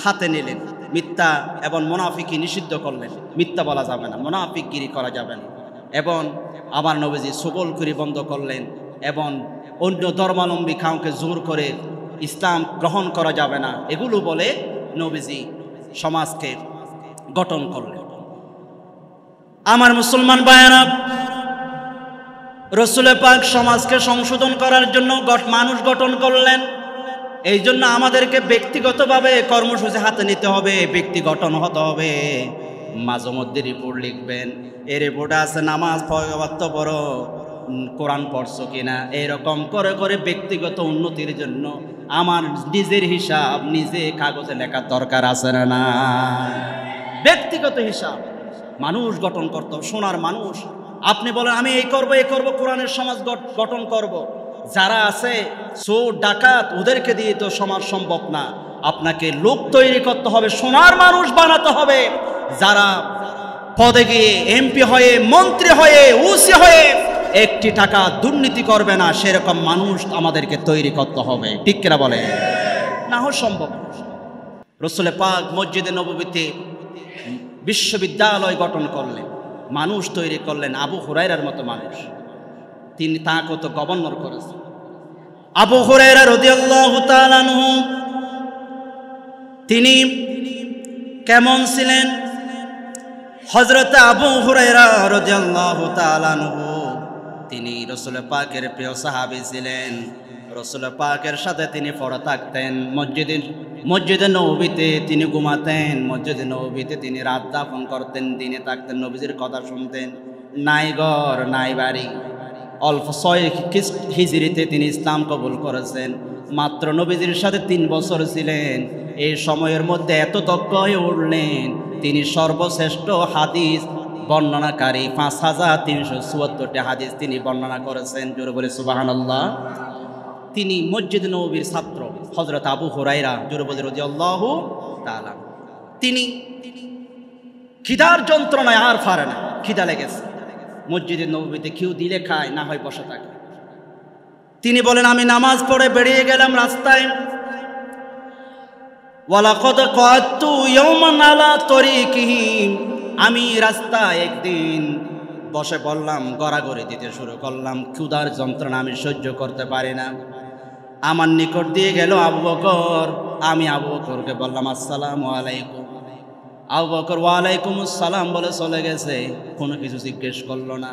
হাতে নিলেন। মিথ্যা এবং মুনাফিকি নিষিদ্ধ করলেন। মিথ্যা বলা যাবে না, মুনাফিকগিরি করা যাবে না। এবং আমার নবীজি সুগলখুরি বন্ধ করলেন। এবং অন্য ধর্মাবলম্বী কাউকে জোর করে ইসলাম গ্রহণ করা যাবে না, এগুলো বলে নবীজি সমাজকে গঠন করলেন। আমার মুসলমান ভাইয়েরা, রাসূল পাক সমাজকে সংশোধন করার জন্য মানুষ গঠন করলেন। এই জন্য আমাদেরকে ব্যক্তিগতভাবে কর্মসূচি হাতে নিতে হবে, ব্যক্তি গঠন হতে হবে। মাঝে মধ্যে রিপোর্ট লিখবেন, এই রিপোর্টে আছে নামাজ পড়ো, কোরআন পড়ছো কিনা, এরকম করে করে ব্যক্তিগত উন্নতির জন্য আমার নিজের হিসাব নিজে কাগজে লেখার দরকার আছে না? ব্যক্তিগত হিসাব মানুষ গঠন করতে হবে। সোনার মানুষ, আপনি বলেন আমি এই করব এই করব, কোরআনের সমাজ গঠন করব। যারা আছে চোর ডাকাত, ওদেরকে দিয়ে তো সমাজ সম্ভব না। আপনাকে লোক তৈরি করতে হবে, সোনার মানুষ বানাতে হবে। যারা পদে গিয়ে এমপি হয়ে, মন্ত্রী হয়ে, ওসি হয়ে একটি টাকা দুর্নীতি করবে না, সেরকম মানুষ আমাদেরকে তৈরি করতে হবে, ঠিক কিনা বলে? না হয় সম্ভব। রাসূল পাক মসজিদে নববীতে বিশ্ববিদ্যালয় গঠন করলেন, মানুষ তৈরি করলেন। আবু হুরায়রার মতো মানুষ, তিনি তাকে তো গভর্নর করেছেন। আবু হুরায়রা রাদিয়াল্লাহু তাআলা আনহু, তিনি কেমন ছিলেন? হযরত আবু হুরায়রা রাদিয়াল্লাহু তাআলা আনহু, তিনি রাসূল পাকের প্রিয় সাহাবী ছিলেন। রাসূল পাকের সাথে তিনি পড়ে থাকতেন। মসজিদে নববীতে তিনি ঘুমাতেন, মসজিদে নববীতে তিনি রাত যাপন করতেন, দিনে থাকতেন, নবীজির কথা শুনতেন। নাই ঘর নাই বাড়ি। অল্প 6 হিজরিতে তিনি ইসলাম কবুল করেছেন। মাত্র নবীজির সাথে 3 বছর ছিলেন। এই সময়ের মধ্যে এত দক্ষ হয়ে উঠলেন, তিনি সর্বশ্রেষ্ঠ হাদিস বর্ণনাকারী। 5374টি হাদিস তিনি বর্ণনা করেছেন। জোরে বলে সুবহানাল্লাহ। তিনি মসজিদ নববীর ছাত্র হযরত আবু হুরায়রা, জোরে বলে রাদিয়াল্লাহু তাআলা। তিনি খিদার যন্ত্রণায় আর পারে না, খিদা লেগেছে। মসজিদে নববীতে কেউ দিলে খায়, না হয় বসে থাকে। তিনি বলেন, আমি নামাজ পড়ে বেরিয়ে গেলাম রাস্তায়। ওয়ালাকাদ কাআতু ইয়াওমান আলা তরিকিহি, আমি রাস্তায় একদিন বসে পড়লাম, গড়াগড়ি দিতে শুরু করলাম। ক্ষুধার যন্ত্রণা আমি সহ্য করতে পারি না। আমার নিকট দিয়ে গেল আবু বকর। আমি আবু বকরকে বললাম, আসসালামু আলাইকুম। আবু বকর ওয়ালাইকুমুস সালাম বলে চলে গেছে, কোনো কিছু জিজ্ঞেস করলো না।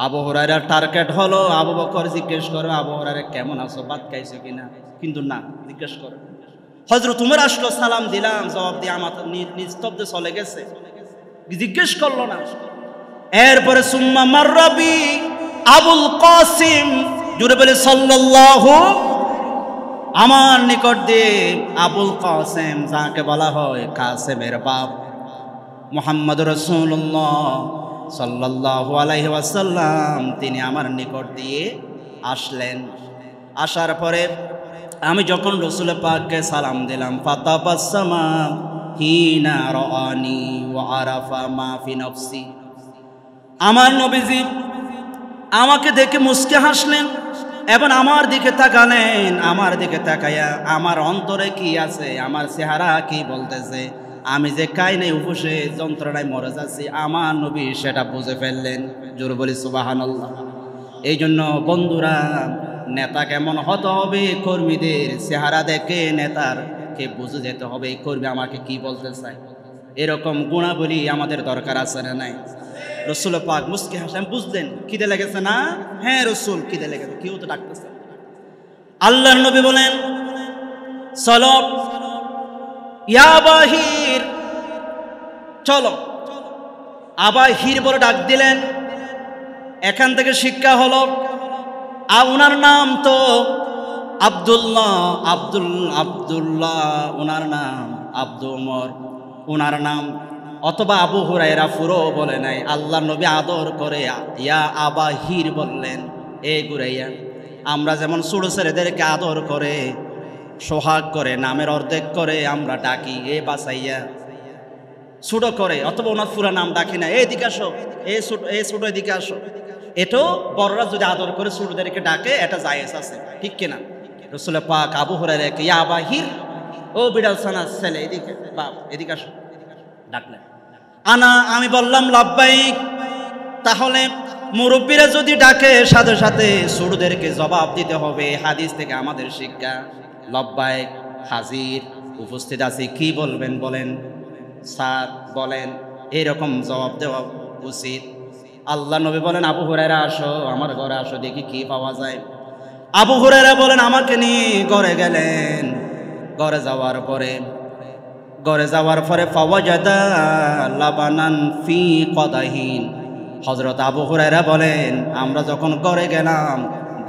আবু হুরায়রার টার্গেট হলো আবু বকর জিজ্ঞেস করবে আবু হুরায়রা কেমন আছো, ভাত খাইছো কিনা, কিন্তু না, জিজ্ঞেস করো। হযরত উমর আসলো, সালাম দিলাম, জবাব দিয়ে আমার নিস্তব্ধে চলে গেছে, জিজ্ঞেস করলো না। এরপরে সুম্মা মাররাবি আবুল কাসিম, জুড়ে বলে সাল্লাল্লাহু, আমার নিকট দিয়ে আবুল কাসেম, যাকে বলা হয় কাসেমের বাপ, মুহাম্মদ রাসূলুল্লাহ সাল্লাল্লাহু আলাইহি ওয়াসাল্লাম, তিনি আমার নিকট দিয়ে আসলেন। আসার পরে আমি যখন রাসূল পাককে সালাম দিলাম, ফাতাবাসসামা হিনা রাআনি ওয়া আরাফা মা ফি নফসি, আমার নবীজি আমাকে দেখে মুস্কে হাসলেন এবং আমার দিকে তাকালেন। আমার দিকে তাকাইয়া আমার অন্তরে কি আছে, আমার চেহারা কি বলতেছে, আমি যে কাইনে উপসে যন্ত্রণায় মরে যাচ্ছি, আমার নবী সেটা বুঝে ফেললেন। জোর বলি সুবহানাল্লাহ। এই জন্য বন্ধুরা, নেতা কেমন হতে হবে, কর্মীদের চেহারা দেখে নেতারকে বুঝে যেতে হবে এই কর্মী আমাকে কি বলতে চায়। এরকম গুণাবলী আমাদের দরকার আছে না নাই? রসুল পাক মুস্কি হাসেন, বুঝলেন খিদে লেগেছে না? হ্যাঁ রসুল, খিদে লেগেছে, কেউ তো ডাকতেছে। আল্লাহর নবী বলেন, চলো ইয়া বাহির, চলো। আবাহির বলে ডাক দিলেন। এখান থেকে শিক্ষা হলো, ওনার নাম তো আব্দুল্লাহ, আব্দুল্লাহ ওনার নাম, আব্দু উমর ওনার নাম, অথবা আবু হুরায়রা পুরো বলে নাই। আল্লাহ নবী আদর করে ইয়া আবাহির বললেন। এই গুরাইয়া, আমরা যেমন ছোট ছেলেদেরকে আদর করে, সোহাগ করে, নামের অর্ধেক করে আমরা ডাকি এ বাসাইয়া, ছোট করে, অথবা ওনার পুরা নাম ডাকি না, এদিকে আসো, এ ছোট এদিকে আসো। এটাও বড়রা যদি আদর করে ছোটদেরকে ডাকে, এটা জায়েজ আছে, ঠিক কিনা? রাসূল পাক আবু হুরায়রাকে ইয়া আবাহির, ও বিড়াল ছানা ছেলে, এদিকে বাপ, এদিকে আসো, ডাকলেন। আমি বললাম লাব্বাইক। তাহলে মুরব্বীরা যদি ডাকে, সাথে সাথে ছোটদেরকে জবাব দিতে হবে। হাদিস থেকে আমাদের শিক্ষা, লাব্বাইক, হাজির, উপস্থিত আছি, কি বলবেন বলেন, স্যার বলেন, এরকম জবাব দেওয়া উচিত। আল্লাহ নবী বলেন, আবু হুরায়রা আসো, আমার ঘরে আসো, দেখি কি পাওয়া যায়। আবু হুরায়রা বলেন, আমাকে নিয়ে ঘরে গেলেন। ঘরে যাওয়ার পরে ফাওয়াজাদা লাবানান ফি কদাহিন। হযরত আবু হুরায়রা বলেন, আমরা যখন ঘরে গেলাম,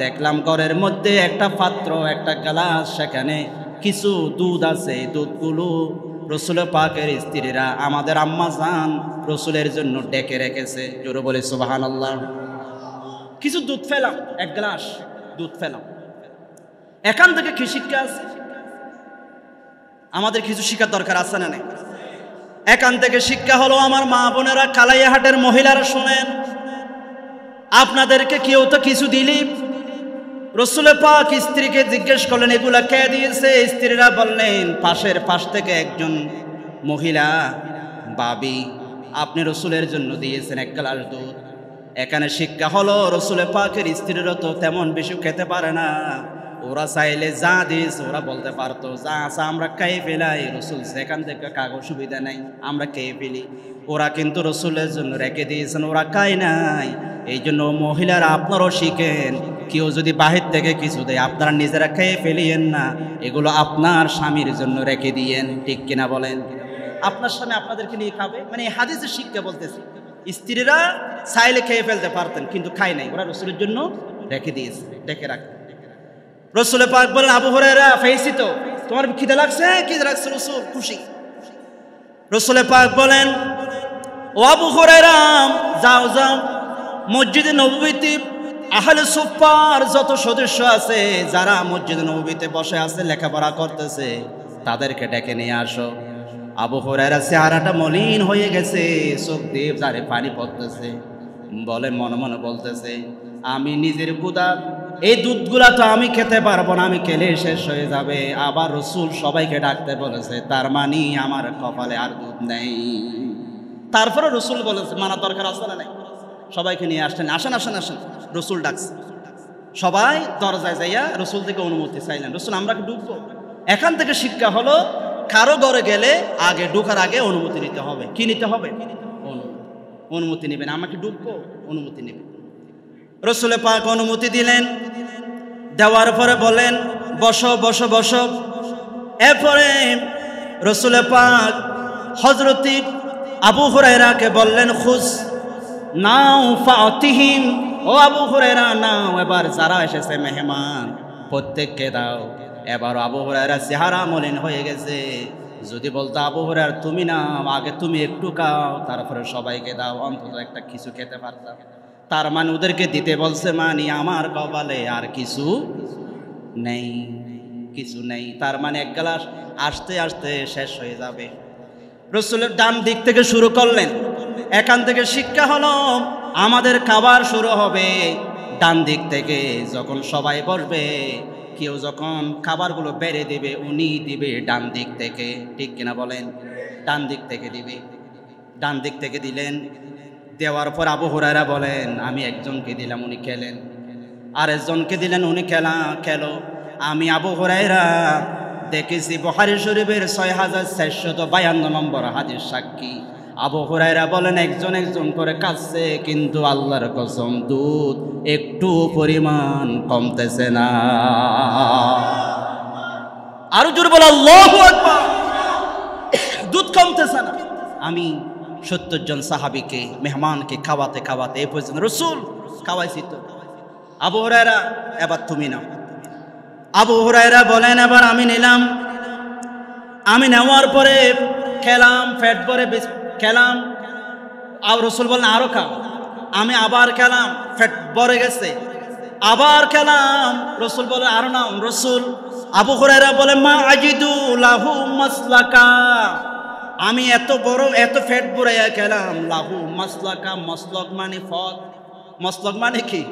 দেখলাম ঘরের মধ্যে একটা পাত্র, একটা গ্লাস, সেখানে কিছু দুধ আছে। দুধগুলো রসুল পাকের স্ত্রীরা, আমাদের আম্মা জান রসুলের জন্য ডেকে রেখেছে। জোরে বলে সুবহানাল্লাহ। কিছু দুধ ফেলাম, এক গ্লাস দুধ ফেলাম। এখান থেকে কি শিক্ষা আছে? আমাদের কিছু শিক্ষার দরকার আছে না নাই? এখান থেকে শিক্ষা হলো, আমার মা বোনেরা, কালাইয়াহাটের মহিলারা শুনেন, আপনাদেরকে কেউ তো কিছু দিলি। রসুল পাক স্ত্রীকে জিজ্ঞেস করলেন, এগুলা কে দিয়েছে? স্ত্রীরা বললেন, পাশ থেকে একজন মহিলা, বাবি, আপনি রসুলের জন্য দিয়েছেন এক গ্লাস দুধ। এখানে শিক্ষা হলো, রসুল পাকের স্ত্রীরা তো তেমন বেশি খেতে পারে না। ওরা চাইলে যা দিস ওরা বলতে পারতো, যা আসা আমরা খেয়ে ফেলাই। রসুল সেখান থেকে কাগজ সুবিধা নাই, আমরা খেয়ে ফেলি। ওরা কিন্তু রসুলের জন্য রেখে দিয়েছেন, ওরা খায় নাই। এই জন্য মহিলারা, আপনারাও শিখেন, কেউ যদি বাহির থেকে কিছু দেয়, আপনারা নিজেরা খেয়ে ফেলিয়েন না, এগুলো আপনার স্বামীর জন্য রেখে দিয়েন, ঠিক কিনা বলেন? আপনার স্বামী আপনাদেরকে নিয়ে খাবে, মানে এই হাদিসের শিক্ষা বলতেছি। স্ত্রীরা চাইলে খেয়ে ফেলতে পারতেন, কিন্তু খায় নাই, ওরা রসুলের জন্য রেখে দিয়েছে, ডেকে রাখে। রসুল পাক বলেন, আবু হুরায়রা ফাইসিত, তোমার খিদে লাগছে? খিদে লাগছে রসুল, খুশি। রসুল পাক বলেন, ও আবু হুরায়রা, যাও যাও, মসজিদে নববীতে আহলে সুফফার যত সদস্য আছে, যারা মসজিদে নববীতে বসে আছে লেখাপড়া করতেছে, তাদেরকে ডেকে নিয়ে আসো। আবু হুরায়রা চেহারাটা মলিন হয়ে গেছে, চোখ দিয়ে জারে পানি পড়তেছে, বলে মনে মনে বলতেছে, আমি নিজের ক্ষুধা, এই দুধগুলা তো আমি খেতে পারবো না, আমি খেলে শেষ হয়ে যাবে। আবার রসুল সবাইকে ডাকতে বলেছে, তার মানে আমার কপালে আর দুধ নেই। তারপরে রসুল বলেছে, মানা দরকার আছে না নাই? সবাইকে নিয়ে আসলেন, আসেন আসেন আসেন, রসুল ডাকছে। সবাই দরজায় যাইয়া রসুল থেকে অনুমতি চাইলেন, রসুল আমরা ঢুকবো। এখান থেকে শিক্ষা হলো, কারো ঘরে গেলে আগে ঢোকার আগে অনুমতি নিতে হবে। কি নিতে হবে? অনুমতি নেবেন। আমাকে ঢুকবো, অনুমতি নেবেন। রসুল পাক অনুমতি দিলেন, দেওয়ার পরে বলেন বসো বসো বসো। এরপরে রসুল পাক হযরত আবু হুরায়রাকে বললেন খুস নাও ফাতিহিম, ও আবু হুরায়রা নাও, এবার যারা এসেছে মেহমান প্রত্যেককে দাও। এবার আবু হুরায়রা চেহারা মলিন হয়ে গেছে। যদি বলতো আবু হুরায়রা তুমি নাও, আগে তুমি একটু খাও তারপরে সবাইকে দাও, অন্তত একটা কিছু খেতে পারতাম। তার মানে ওদেরকে দিতে বলছে, মানে আমার কপালে আর কিছু নেই, কিছু নেই। তার মানে এক গ্লাস আসতে আসতে শেষ হয়ে যাবে। রসুলের ডান দিক থেকে শুরু করলেন। এখান থেকে শিক্ষা হলো আমাদের খাবার শুরু হবে ডান দিক থেকে। যখন সবাই বসবে, কেউ যখন খাবারগুলো বেড়ে দিবে, উনি দিবে ডান দিক থেকে। ঠিক কিনা বলেন? ডান দিক থেকে দিবে। ডান দিক থেকে দিলেন। দেওয়ার পর আবু হুরায়রা বলেন আমি একজনকে দিলাম, উনি খেলেন। আরেকজনকে দিলেন, উনি খেলো। আমি আবু হুরায়রা দেখেছি বুখারী শরীফের ৬৪৫২ নম্বর হাদিস সাক্ষী। আবু হুরায়রা বলেন একজন একজন করে কাছে, কিন্তু আল্লাহর কসম দুধ একটু পরিমাণ কমতেছে না। আরো জোরে বলো আল্লাহু আকবার। দুধ কমতেছে না। আমি ৭০ জন সাহাবীকে মেহমানকে খাওয়াতে খাওয়াতে এই পর্যন্ত রসুল খাওয়াইছি তো। আবু হুরায়রা এবার তুমি নাও। আবু হুরায়রা বলেন এবার আমি নিলাম। আমি নেওয়ার পরে খেলাম, পেট ভরে খেলাম। আর রসুল বললেন আরো খাও। আমি আবার খেলাম, পেট ভরে গেছে। আবার খেলাম, রসুল বলে আরো নাও। রসুল আবু হুরায়রা বলে মা আজিদু লাহু মাসলাকা, আমি এত বড় এত পেট ভরাইয়া খেলাম। লাহু মাসলাকা, মসলক মানে ফত। মসলক মানে কি?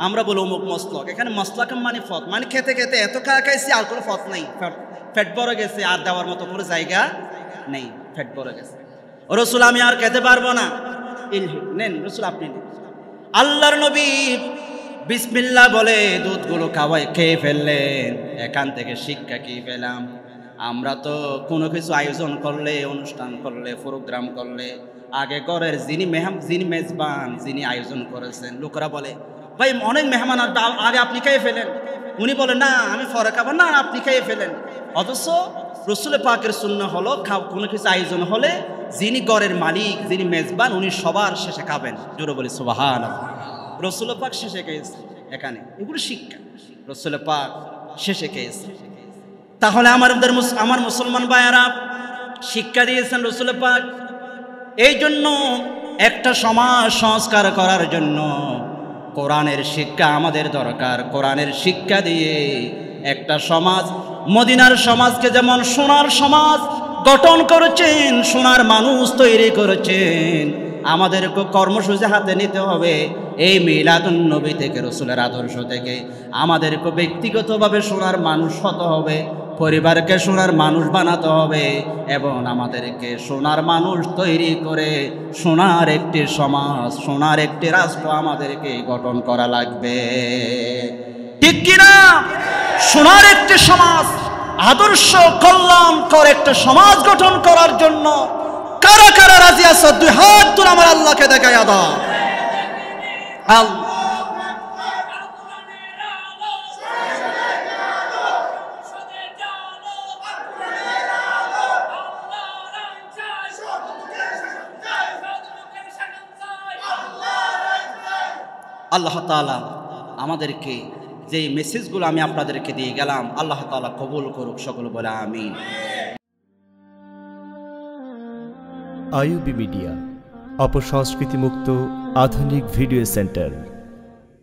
আমরা বলি অমুক মসলক, এখানে মসলাকা মানে ফত, মানে খেতে খেতে এত খাইছি আর কোনো ফত নেই, পেট ভরে গেছে, আর দেওয়ার মতো কোনো জায়গা নেই, পেট ভরে গেছে। রসুল আমি আর খেতে পারবো না, নেন রসুল আপনি নেন। আল্লাহর নবী বিসমিল্লাহ বলে দুধগুলো খেয়ে ফেললেন। এখান থেকে শিক্ষা কি পেলাম? আমরা তো কোনো কিছু আয়োজন করলে, অনুষ্ঠান করলে, প্রোগ্রাম করলে আগে ঘরের যিনি মেজবান, যিনি আয়োজন করেছেন, লোকেরা বলে ভাই অনেক মেহমান আসবে, আগে আপনি খেয়ে ফেলেন। উনি বলে না আমি পরে খাবো, না আপনি খেয়ে ফেলেন। অথচ রসুল পাকের সুন্নাহ হলো কোনো কিছু আয়োজন হলে যিনি ঘরের মালিক, যিনি মেজবান, উনি সবার শেষে খাবেন। জোরে বলি সুবহানাল্লাহ। রসুল পাক শেষে খেয়েছে। এখানে এগুলো শিক্ষা, রসুল পাক শেষে খেয়েছে। তাহলে আমার মুসলমান ভাইয়েরা শিক্ষা দিয়েছেন রসুল পাক। এই জন্য একটা সমাজ সংস্কার করার জন্য কোরআনের শিক্ষা আমাদের দরকার। কোরআনের শিক্ষা দিয়ে একটা সমাজ, মদিনার সমাজকে যেমন সোনার সমাজ গঠন করেছেন, সোনার মানুষ তৈরি করেছেন, আমাদেরকে কর্মসূচি হাতে নিতে হবে। এই মিলাদুন নবী থেকে, রসুলের আদর্শ থেকে আমাদেরকে ব্যক্তিগতভাবে সোনার মানুষ হতে হবে, পরিবারকে সোনার মানুষ বানাতে হবে, এবং আমাদেরকে সোনার মানুষ তৈরি করে সোনার একটি সমাজ, সোনার একটি রাষ্ট্র আমাদেরকে গঠন করা লাগবে। ঠিক কিনা? সোনার একটি সমাজ, আদর্শ কল্যাণকর একটা সমাজ গঠন করার জন্য কারা কারা রাজি আছো? দুই হাত তুলে আমার আল্লাহকে দেখাইয়া দাও। আল্লাহ তাআলা আমাদেরকে যে মেসেজগুলো আমি আপনাদেরকে দিয়ে গেলাম, আল্লাহ তাআলা কবুল করুক, সকলে বলে আমিন। আইইউবি মিডিয়া, অপসংস্কৃতি মুক্ত আধুনিক ভিডিও সেন্টার।